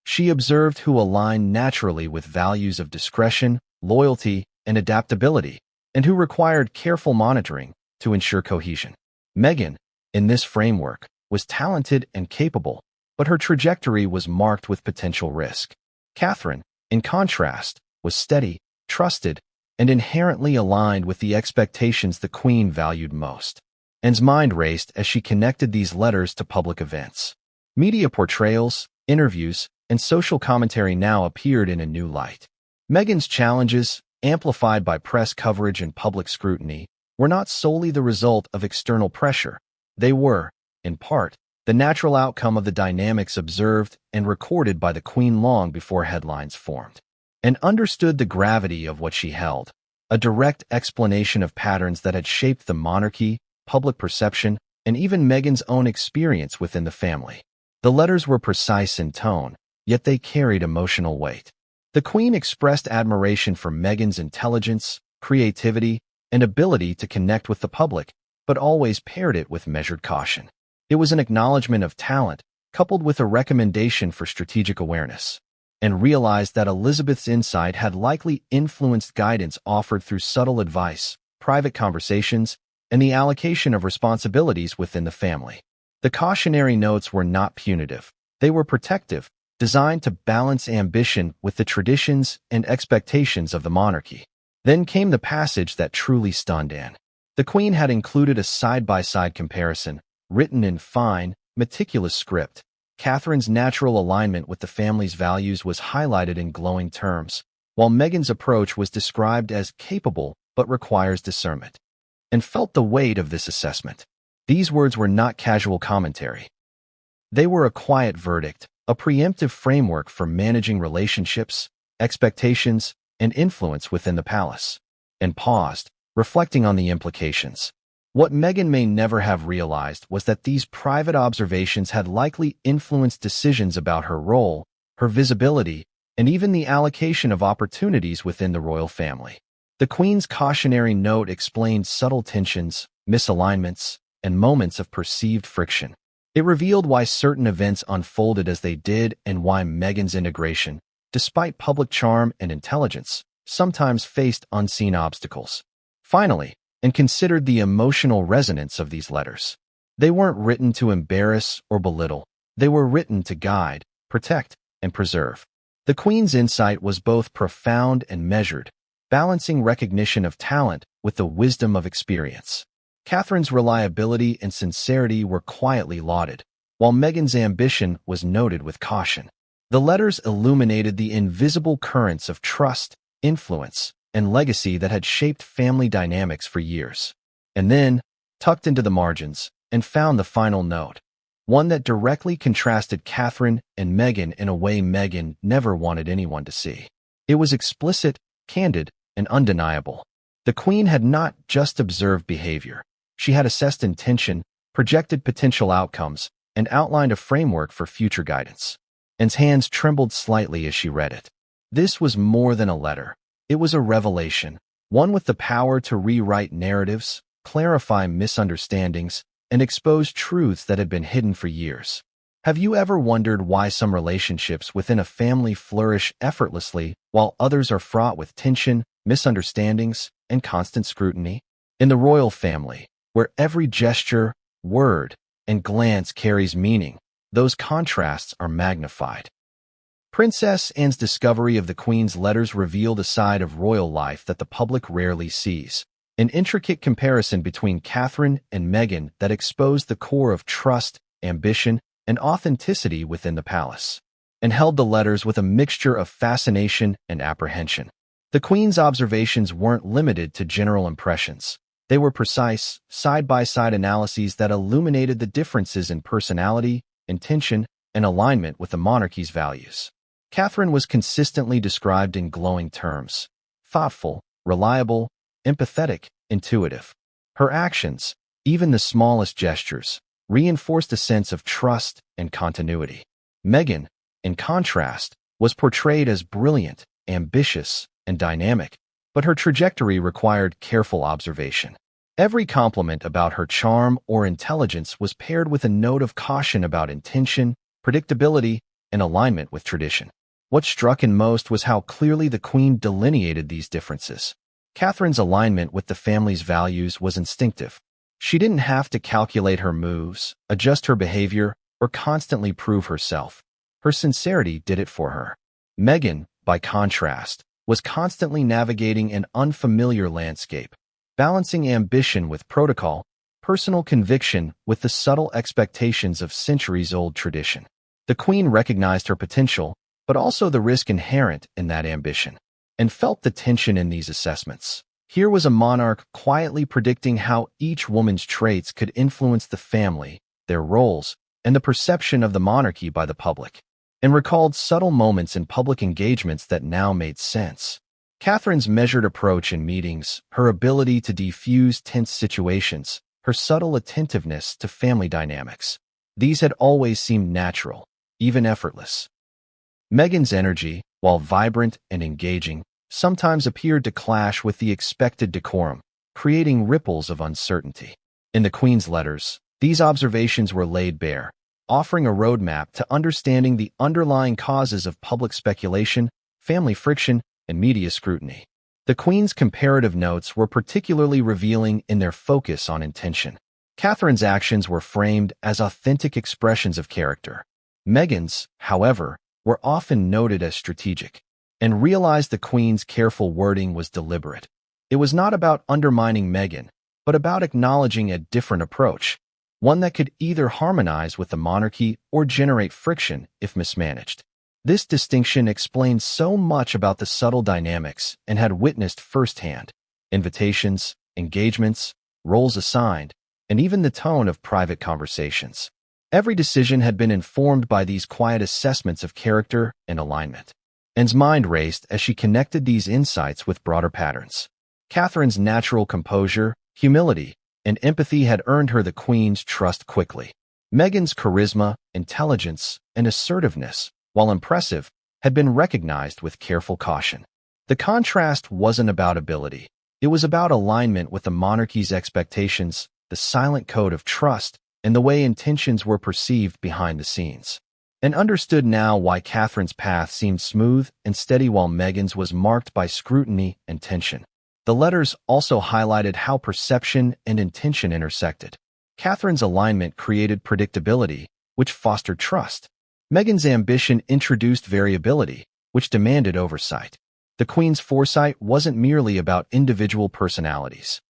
She observed who aligned naturally with values of discretion, loyalty, and adaptability, and who required careful monitoring to ensure cohesion. Meghan, in this framework, was talented and capable, but her trajectory was marked with potential risk. Catherine, in contrast, was steady, trusted, and inherently aligned with the expectations the Queen valued most. Anne's mind raced as she connected these letters to public events. Media portrayals, interviews, and social commentary now appeared in a new light. Meghan's challenges, amplified by press coverage and public scrutiny, were not solely the result of external pressure. They were, in part, the natural outcome of the dynamics observed and recorded by the Queen long before headlines formed. And understood the gravity of what she held. a direct explanation of patterns that had shaped the monarchy, public perception, and even Meghan's own experience within the family. The letters were precise in tone, yet they carried emotional weight. The Queen expressed admiration for Meghan's intelligence, creativity, and ability to connect with the public, but always paired it with measured caution. It was an acknowledgement of talent, coupled with a recommendation for strategic awareness, and realized that Elizabeth's insight had likely influenced guidance offered through subtle advice, private conversations, and the allocation of responsibilities within the family. The cautionary notes were not punitive. They were protective, designed to balance ambition with the traditions and expectations of the monarchy. Then came the passage that truly stunned Anne. The Queen had included a side-by-side comparison, written in fine, meticulous script. Catherine's natural alignment with the family's values was highlighted in glowing terms, while Meghan's approach was described as capable but requires discernment. And felt the weight of this assessment. These words were not casual commentary. They were a quiet verdict, a preemptive framework for managing relationships, expectations, and influence within the palace. And paused, reflecting on the implications. What Meghan may never have realized was that these private observations had likely influenced decisions about her role, her visibility, and even the allocation of opportunities within the royal family. The Queen's cautionary note explained subtle tensions, misalignments, and moments of perceived friction. It revealed why certain events unfolded as they did and why Meghan's integration, despite public charm and intelligence, sometimes faced unseen obstacles. Finally, and considered the emotional resonance of these letters. They weren't written to embarrass or belittle. They were written to guide, protect, and preserve. The Queen's insight was both profound and measured, balancing recognition of talent with the wisdom of experience. Catherine's reliability and sincerity were quietly lauded, while Meghan's ambition was noted with caution. The letters illuminated the invisible currents of trust, influence, and legacy that had shaped family dynamics for years. And then, tucked into the margins, and found the final note, one that directly contrasted Catherine and Meghan in a way Meghan never wanted anyone to see. It was explicit, candid, and undeniable. The Queen had not just observed behavior. She had assessed intention, projected potential outcomes, and outlined a framework for future guidance. Anne's hands trembled slightly as she read it. This was more than a letter. It was a revelation, one with the power to rewrite narratives, clarify misunderstandings, and expose truths that had been hidden for years. Have you ever wondered why some relationships within a family flourish effortlessly while others are fraught with tension, misunderstandings, and constant scrutiny? In the royal family, where every gesture, word, and glance carries meaning, those contrasts are magnified. Princess Anne's discovery of the Queen's letters revealed a side of royal life that the public rarely sees. An intricate comparison between Catherine and Meghan that exposed the core of trust, ambition, and authenticity within the palace, and held the letters with a mixture of fascination and apprehension. The Queen's observations weren't limited to general impressions. They were precise, side-by-side analyses that illuminated the differences in personality, intention, and alignment with the monarchy's values. Catherine was consistently described in glowing terms: thoughtful, reliable, empathetic, intuitive. Her actions, even the smallest gestures, reinforced a sense of trust and continuity. Meghan, in contrast, was portrayed as brilliant, ambitious, and dynamic, but her trajectory required careful observation. Every compliment about her charm or intelligence was paired with a note of caution about intention, predictability, and alignment with tradition. What struck Anne most was how clearly the Queen delineated these differences. Catherine's alignment with the family's values was instinctive. She didn't have to calculate her moves, adjust her behavior, or constantly prove herself. Her sincerity did it for her. Meghan, by contrast, was constantly navigating an unfamiliar landscape, balancing ambition with protocol, personal conviction with the subtle expectations of centuries-old tradition. The Queen recognized her potential, but also the risk inherent in that ambition, and felt the tension in these assessments. Here was a monarch quietly predicting how each woman's traits could influence the family, their roles, and the perception of the monarchy by the public, and recalled subtle moments in public engagements that now made sense. Catherine's measured approach in meetings, her ability to defuse tense situations, her subtle attentiveness to family dynamics. These had always seemed natural, even effortless. Meghan's energy, while vibrant and engaging, sometimes appeared to clash with the expected decorum, creating ripples of uncertainty. In the Queen's letters, these observations were laid bare, offering a roadmap to understanding the underlying causes of public speculation, family friction, and media scrutiny. The Queen's comparative notes were particularly revealing in their focus on intention. Catherine's actions were framed as authentic expressions of character. Meghan's, however, were often noted as strategic, and realized the Queen's careful wording was deliberate. It was not about undermining Meghan, but about acknowledging a different approach, one that could either harmonize with the monarchy or generate friction if mismanaged. This distinction explains so much about the subtle dynamics and had witnessed firsthand: invitations, engagements, roles assigned, and even the tone of private conversations. Every decision had been informed by these quiet assessments of character and alignment. Anne's mind raced as she connected these insights with broader patterns. Catherine's natural composure, humility, and empathy had earned her the Queen's trust quickly. Meghan's charisma, intelligence, and assertiveness, while impressive, had been recognized with careful caution. The contrast wasn't about ability. It was about alignment with the monarchy's expectations, the silent code of trust, and the way intentions were perceived behind the scenes. And understood now why Catherine's path seemed smooth and steady while Meghan's was marked by scrutiny and tension. The letters also highlighted how perception and intention intersected. Catherine's alignment created predictability, which fostered trust. Meghan's ambition introduced variability, which demanded oversight. The Queen's foresight wasn't merely about individual personalities.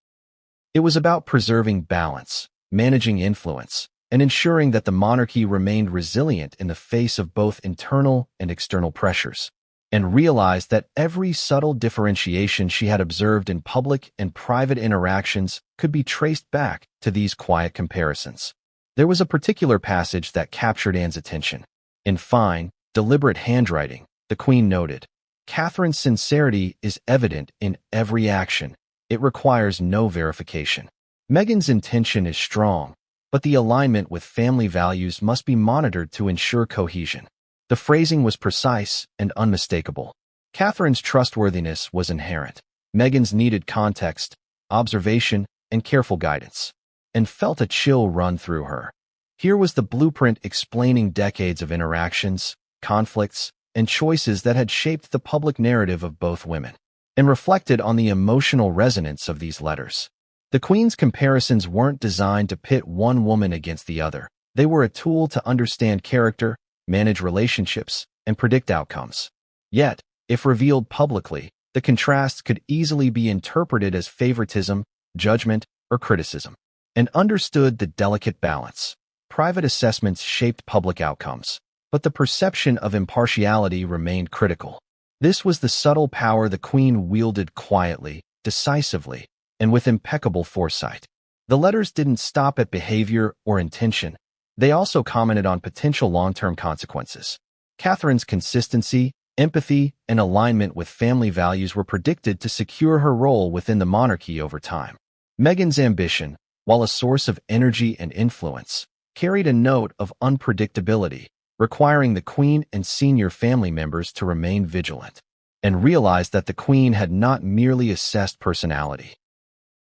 It was about preserving balance, managing influence, and ensuring that the monarchy remained resilient in the face of both internal and external pressures, and realized that every subtle differentiation she had observed in public and private interactions could be traced back to these quiet comparisons. There was a particular passage that captured Anne's attention. In fine, deliberate handwriting, the Queen noted, "Catherine's sincerity is evident in every action. It requires no verification. Meghan's intention is strong, but the alignment with family values must be monitored to ensure cohesion." The phrasing was precise and unmistakable. Catherine's trustworthiness was inherent. Meghan's needed context, observation, and careful guidance, and felt a chill run through her. Here was the blueprint explaining decades of interactions, conflicts, and choices that had shaped the public narrative of both women, and reflected on the emotional resonance of these letters. The Queen's comparisons weren't designed to pit one woman against the other. They were a tool to understand character, manage relationships, and predict outcomes. Yet, if revealed publicly, the contrasts could easily be interpreted as favoritism, judgment, or criticism. And understood the delicate balance. Private assessments shaped public outcomes, but the perception of impartiality remained critical. This was the subtle power the Queen wielded quietly, decisively, and with impeccable foresight. The letters didn't stop at behavior or intention. They also commented on potential long-term consequences. Catherine's consistency, empathy, and alignment with family values were predicted to secure her role within the monarchy over time. Meghan's ambition, while a source of energy and influence, carried a note of unpredictability, requiring the Queen and senior family members to remain vigilant, and realized that the Queen had not merely assessed personality.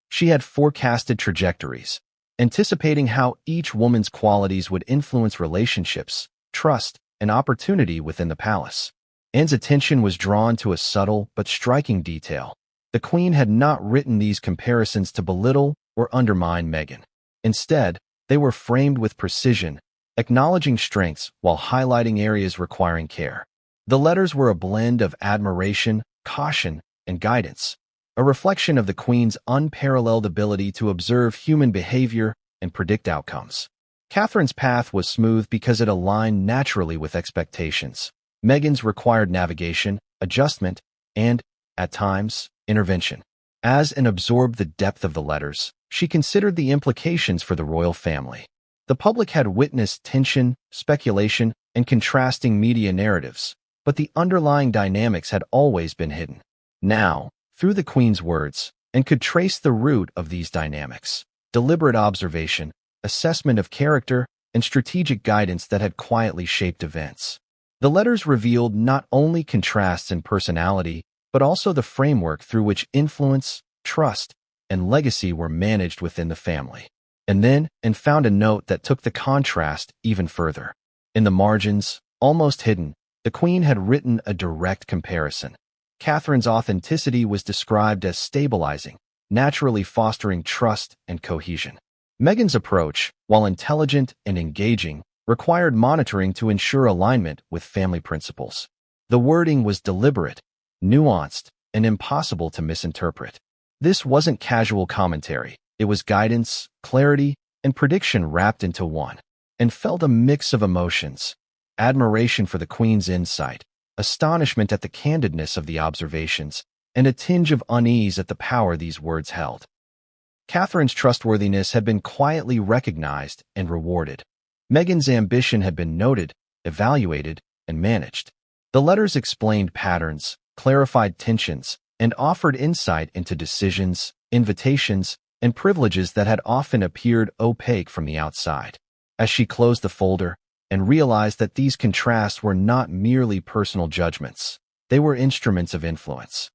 She had forecasted trajectories, anticipating how each woman's qualities would influence relationships, trust, and opportunity within the palace. Anne's attention was drawn to a subtle but striking detail. The Queen had not written these comparisons to belittle or undermine Meghan. Instead, they were framed with precision, acknowledging strengths while highlighting areas requiring care. The letters were a blend of admiration, caution, and guidance, a reflection of the Queen's unparalleled ability to observe human behavior and predict outcomes. Catherine's path was smooth because it aligned naturally with expectations. Meghan's required navigation, adjustment, and, at times, intervention. As Anne absorbed the depth of the letters, she considered the implications for the royal family. The public had witnessed tension, speculation, and contrasting media narratives, but the underlying dynamics had always been hidden. now, through the Queen's words, and could trace the root of these dynamics. Deliberate observation, assessment of character, and strategic guidance that had quietly shaped events. The letters revealed not only contrasts in personality, but also the framework through which influence, trust, and legacy were managed within the family. And found a note that took the contrast even further. In the margins, almost hidden, the Queen had written a direct comparison. Catherine's authenticity was described as stabilizing, naturally fostering trust and cohesion. Meghan's approach, while intelligent and engaging, required monitoring to ensure alignment with family principles. The wording was deliberate, nuanced, and impossible to misinterpret. This wasn't casual commentary. It was guidance, clarity, and prediction wrapped into one, and felt a mix of emotions: admiration for the Queen's insight, astonishment at the candidness of the observations, and a tinge of unease at the power these words held. Catherine's trustworthiness had been quietly recognized and rewarded. Meghan's ambition had been noted, evaluated, and managed. The letters explained patterns, clarified tensions, and offered insight into decisions, invitations, and privileges that had often appeared opaque from the outside. As she closed the folder and realized that these contrasts were not merely personal judgments, they were instruments of influence.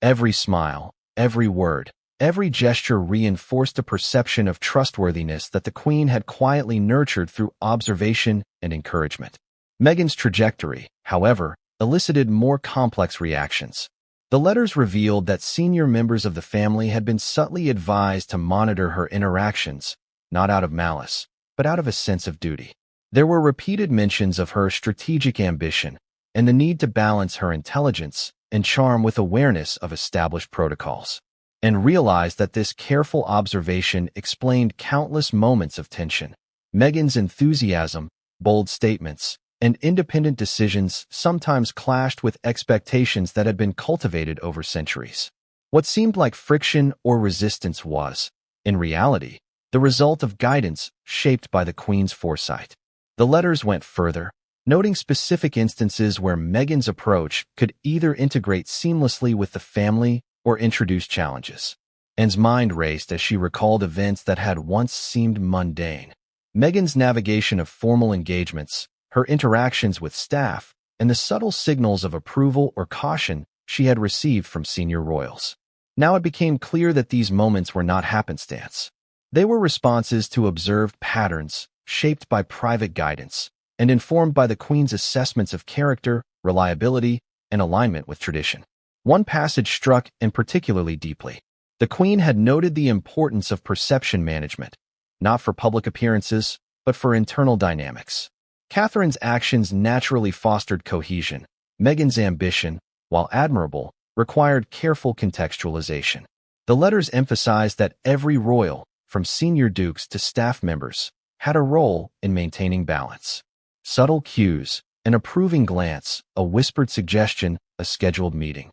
Every smile, every word, every gesture reinforced a perception of trustworthiness that the Queen had quietly nurtured through observation and encouragement. Meghan's trajectory, however, elicited more complex reactions. The letters revealed that senior members of the family had been subtly advised to monitor her interactions, not out of malice, but out of a sense of duty. There were repeated mentions of her strategic ambition and the need to balance her intelligence and charm with awareness of established protocols, and realized that this careful observation explained countless moments of tension. Meghan's enthusiasm, bold statements, and independent decisions sometimes clashed with expectations that had been cultivated over centuries. What seemed like friction or resistance was, in reality, the result of guidance shaped by the Queen's foresight. The letters went further, noting specific instances where Meghan's approach could either integrate seamlessly with the family or introduce challenges. Anne's mind raced as she recalled events that had once seemed mundane. Meghan's navigation of formal engagements, her interactions with staff, and the subtle signals of approval or caution she had received from senior royals. Now it became clear that these moments were not happenstance. They were responses to observed patterns, shaped by private guidance, and informed by the Queen's assessments of character, reliability, and alignment with tradition. One passage struck Anne particularly deeply. The Queen had noted the importance of perception management, not for public appearances, but for internal dynamics. Catherine's actions naturally fostered cohesion. Meghan's ambition, while admirable, required careful contextualization. The letters emphasized that every royal, from senior dukes to staff members, had a role in maintaining balance. Subtle cues, an approving glance, a whispered suggestion, a scheduled meeting,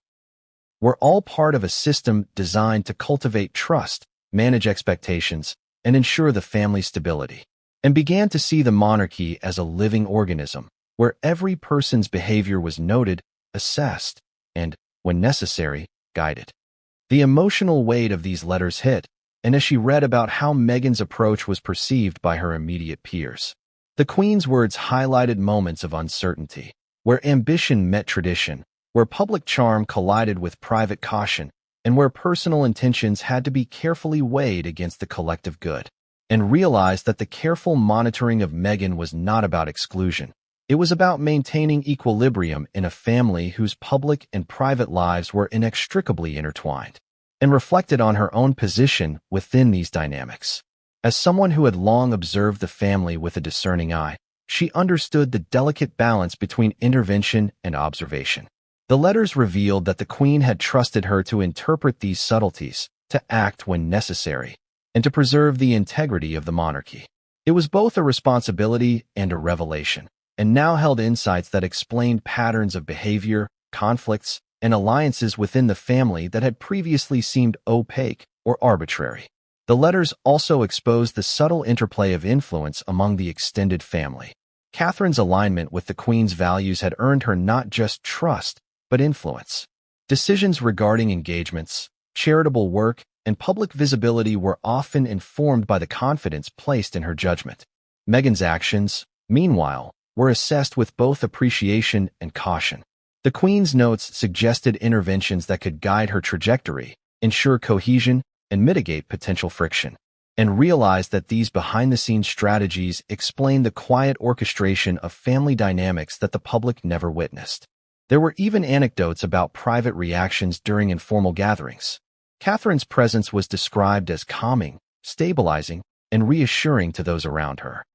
were all part of a system designed to cultivate trust, manage expectations, and ensure the family's stability, and began to see the monarchy as a living organism, where every person's behavior was noted, assessed, and, when necessary, guided. The emotional weight of these letters hit, and as she read about how Meghan's approach was perceived by her immediate peers, the Queen's words highlighted moments of uncertainty, where ambition met tradition, where public charm collided with private caution, and where personal intentions had to be carefully weighed against the collective good, and realized that the careful monitoring of Meghan was not about exclusion. It was about maintaining equilibrium in a family whose public and private lives were inextricably intertwined, and reflected on her own position within these dynamics. As someone who had long observed the family with a discerning eye, she understood the delicate balance between intervention and observation. The letters revealed that the Queen had trusted her to interpret these subtleties, to act when necessary, and to preserve the integrity of the monarchy. It was both a responsibility and a revelation, and now held insights that explained patterns of behavior, conflicts, and alliances within the family that had previously seemed opaque or arbitrary. The letters also exposed the subtle interplay of influence among the extended family. Catherine's alignment with the Queen's values had earned her not just trust, but influence. Decisions regarding engagements, charitable work, and public visibility were often informed by the confidence placed in her judgment. Meghan's actions, meanwhile, were assessed with both appreciation and caution. The Queen's notes suggested interventions that could guide her trajectory, ensure cohesion, and mitigate potential friction, and realized that these behind-the-scenes strategies explain the quiet orchestration of family dynamics that the public never witnessed. There were even anecdotes about private reactions during informal gatherings. Catherine's presence was described as calming, stabilizing, and reassuring to those around her.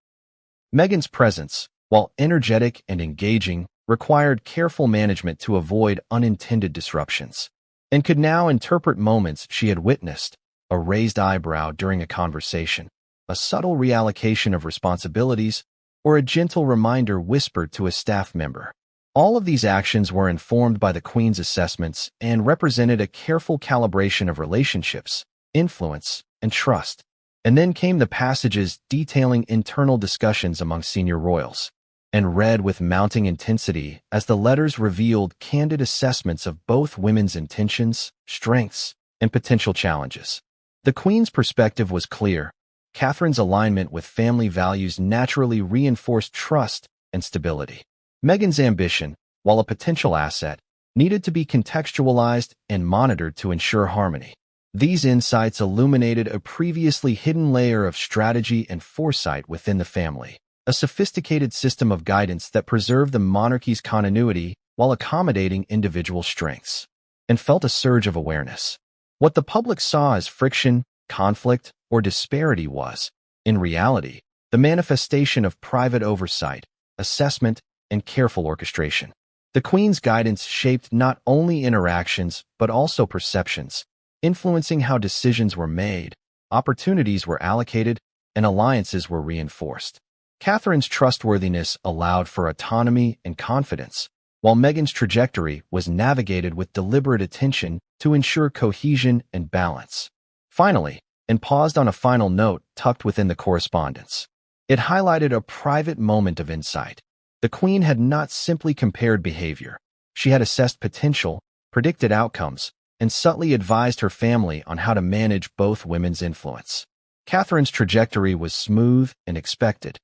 Meghan's presence, while energetic and engaging, required careful management to avoid unintended disruptions, and could now interpret moments she had witnessed: a raised eyebrow during a conversation, a subtle reallocation of responsibilities, or a gentle reminder whispered to a staff member. All of these actions were informed by the Queen's assessments and represented a careful calibration of relationships, influence, and trust. And then came the passages detailing internal discussions among senior royals, and read with mounting intensity as the letters revealed candid assessments of both women's intentions, strengths, and potential challenges. The Queen's perspective was clear. Catherine's alignment with family values naturally reinforced trust and stability. Meghan's ambition, while a potential asset, needed to be contextualized and monitored to ensure harmony. These insights illuminated a previously hidden layer of strategy and foresight within the family, a sophisticated system of guidance that preserved the monarchy's continuity while accommodating individual strengths, and felt a surge of awareness. What the public saw as friction, conflict, or disparity was, in reality, the manifestation of private oversight, assessment, and careful orchestration. The Queen's guidance shaped not only interactions but also perceptions, influencing how decisions were made, opportunities were allocated, and alliances were reinforced. Catherine's trustworthiness allowed for autonomy and confidence, while Meghan's trajectory was navigated with deliberate attention to ensure cohesion and balance. Finally, and paused on a final note tucked within the correspondence, it highlighted a private moment of insight. The Queen had not simply compared behavior. She had assessed potential, predicted outcomes, and subtly advised her family on how to manage both women's influence. Catherine's trajectory was smooth and expected.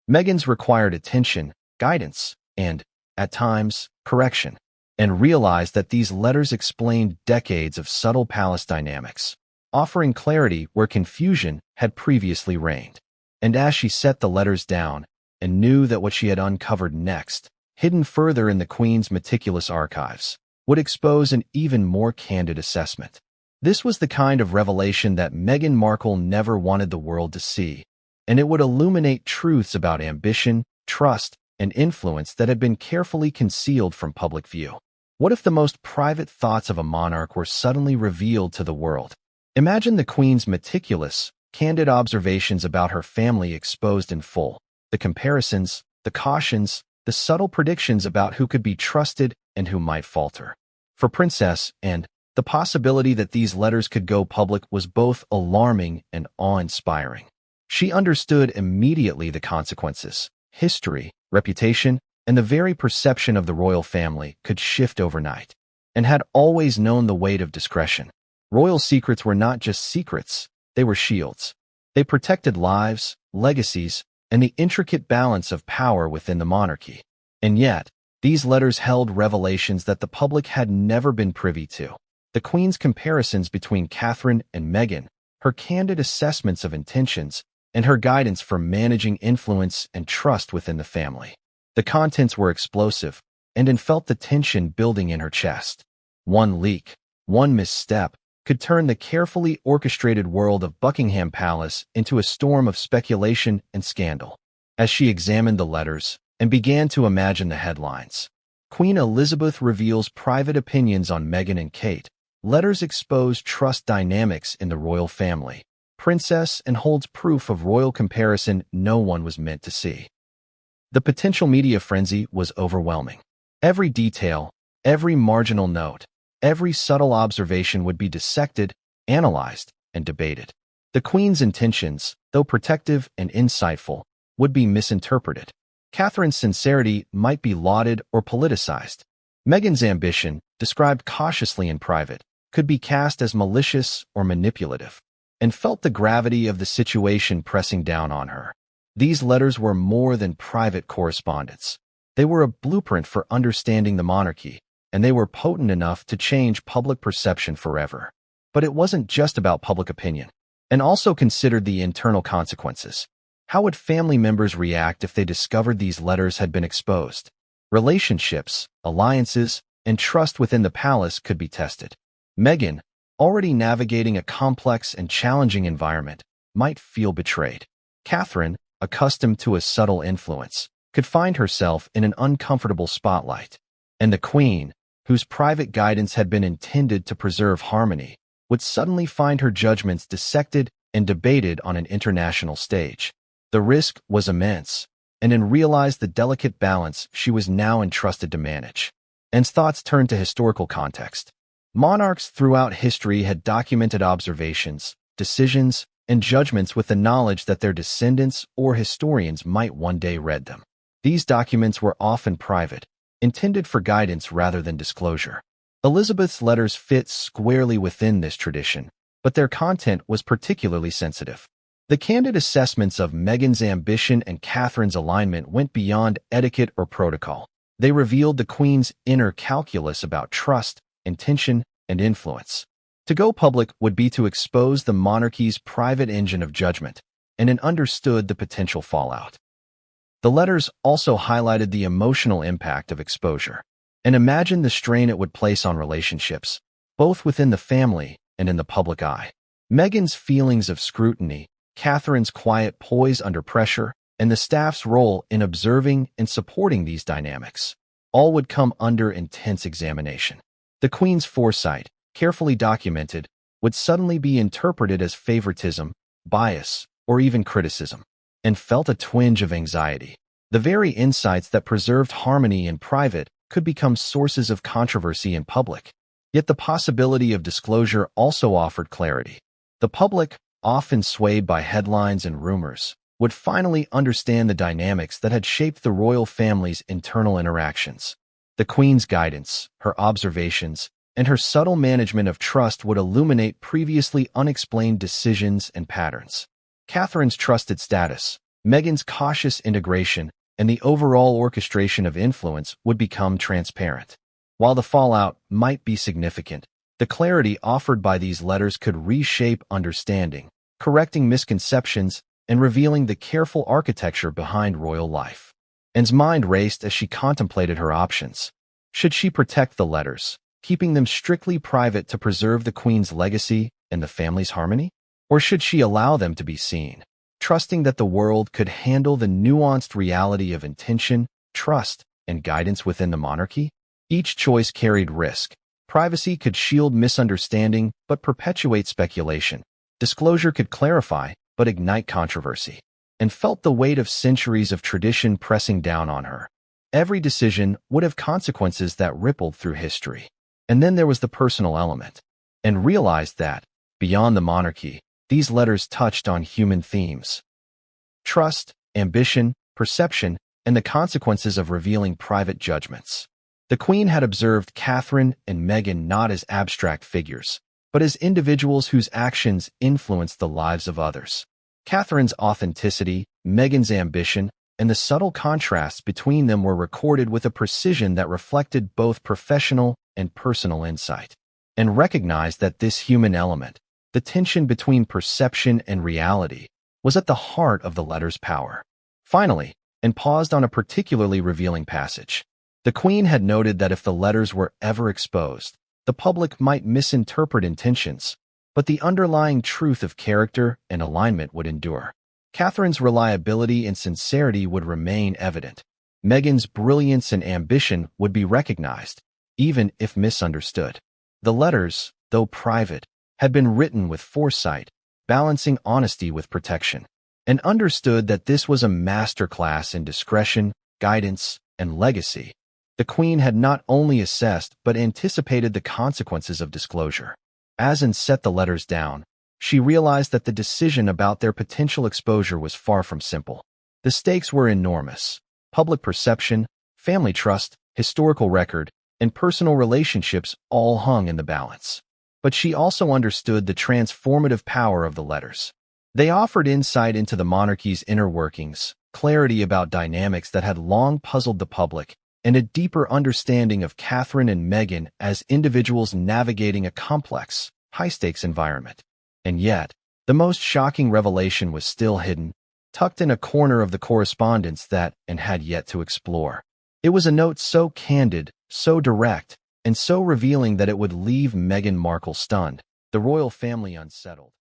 Meghan's required attention, guidance, and, at times, correction, and realized that these letters explained decades of subtle palace dynamics, offering clarity where confusion had previously reigned. And as she set the letters down, and knew that what she had uncovered next, hidden further in the Queen's meticulous archives, would expose an even more candid assessment. This was the kind of revelation that Meghan Markle never wanted the world to see, and it would illuminate truths about ambition, trust, and influence that had been carefully concealed from public view. What if the most private thoughts of a monarch were suddenly revealed to the world? Imagine the Queen's meticulous, candid observations about her family exposed in full. The comparisons, the cautions, the subtle predictions about who could be trusted and who might falter. For Princess Anne, the possibility that these letters could go public was both alarming and awe-inspiring. She understood immediately the consequences. History, reputation, and the very perception of the royal family could shift overnight, and had always known the weight of discretion. Royal secrets were not just secrets, they were shields. They protected lives, legacies, and the intricate balance of power within the monarchy. And yet, these letters held revelations that the public had never been privy to. The Queen's comparisons between Catherine and Meghan, her candid assessments of intentions, and her guidance for managing influence and trust within the family. The contents were explosive, and felt the tension building in her chest. One leak, one misstep, could turn the carefully orchestrated world of Buckingham Palace into a storm of speculation and scandal. As she examined the letters and began to imagine the headlines, Queen Elizabeth reveals private opinions on Meghan and Kate. Letters expose trust dynamics in the royal family. Princess Anne holds proof of royal comparison no one was meant to see. The potential media frenzy was overwhelming. Every detail, every marginal note, every subtle observation would be dissected, analyzed, and debated. The Queen's intentions, though protective and insightful, would be misinterpreted. Catherine's sincerity might be lauded or politicized, Meghan's ambition, described cautiously in private, could be cast as malicious or manipulative, and felt the gravity of the situation pressing down on her. These letters were more than private correspondence. They were a blueprint for understanding the monarchy, and they were potent enough to change public perception forever. But it wasn't just about public opinion, and also considered the internal consequences. How would family members react if they discovered these letters had been exposed? Relationships, alliances, and trust within the palace could be tested. Meghan, already navigating a complex and challenging environment, might feel betrayed. Catherine, accustomed to a subtle influence, could find herself in an uncomfortable spotlight. And the Queen, whose private guidance had been intended to preserve harmony, would suddenly find her judgments dissected and debated on an international stage. The risk was immense, and Anne realized the delicate balance she was now entrusted to manage. Anne's thoughts turned to historical context. Monarchs throughout history had documented observations, decisions, and judgments with the knowledge that their descendants or historians might one day read them. These documents were often private, intended for guidance rather than disclosure. Elizabeth's letters fit squarely within this tradition, but their content was particularly sensitive. The candid assessments of Meghan's ambition and Catherine's alignment went beyond etiquette or protocol. They revealed the Queen's inner calculus about trust, intention, and influence. To go public would be to expose the monarchy's private engine of judgment, and Anne understood the potential fallout. The letters also highlighted the emotional impact of exposure, and imagined the strain it would place on relationships, both within the family and in the public eye. Meghan's feelings of scrutiny, Catherine's quiet poise under pressure, and the staff's role in observing and supporting these dynamics, all would come under intense examination. The Queen's foresight, carefully documented, would suddenly be interpreted as favoritism, bias, or even criticism, and felt a twinge of anxiety. The very insights that preserved harmony in private could become sources of controversy in public. Yet the possibility of disclosure also offered clarity. The public, often swayed by headlines and rumors, would finally understand the dynamics that had shaped the royal family's internal interactions. The Queen's guidance, her observations, and her subtle management of trust would illuminate previously unexplained decisions and patterns. Catherine's trusted status, Meghan's cautious integration, and the overall orchestration of influence would become transparent. While the fallout might be significant, the clarity offered by these letters could reshape understanding, correcting misconceptions, and revealing the careful architecture behind royal life. Anne's mind raced as she contemplated her options. Should she protect the letters, keeping them strictly private to preserve the Queen's legacy and the family's harmony? Or should she allow them to be seen, trusting that the world could handle the nuanced reality of intention, trust, and guidance within the monarchy? Each choice carried risk. Privacy could shield misunderstanding but perpetuate speculation. Disclosure could clarify but ignite controversy. And felt the weight of centuries of tradition pressing down on her. Every decision would have consequences that rippled through history. And then there was the personal element. And realized that, beyond the monarchy, these letters touched on human themes. Trust, ambition, perception, and the consequences of revealing private judgments. The Queen had observed Catherine and Meghan not as abstract figures, but as individuals whose actions influenced the lives of others. Catherine's authenticity, Meghan's ambition, and the subtle contrasts between them were recorded with a precision that reflected both professional and personal insight, and recognized that this human element, the tension between perception and reality, was at the heart of the letter's power. Finally, and paused on a particularly revealing passage. The Queen had noted that if the letters were ever exposed, the public might misinterpret intentions, but the underlying truth of character and alignment would endure. Catherine's reliability and sincerity would remain evident. Meghan's brilliance and ambition would be recognized, even if misunderstood. The letters, though private, had been written with foresight, balancing honesty with protection, and understood that this was a masterclass in discretion, guidance, and legacy. The Queen had not only assessed but anticipated the consequences of disclosure. As Anne set the letters down, she realized that the decision about their potential exposure was far from simple. The stakes were enormous: public perception, family trust, historical record, and personal relationships all hung in the balance. But she also understood the transformative power of the letters. They offered insight into the monarchy's inner workings, clarity about dynamics that had long puzzled the public, and a deeper understanding of Catherine and Meghan as individuals navigating a complex, high-stakes environment. And yet, the most shocking revelation was still hidden, tucked in a corner of the correspondence that and had yet to explore. It was a note so candid, so direct, and so revealing that it would leave Meghan Markle stunned, the royal family unsettled.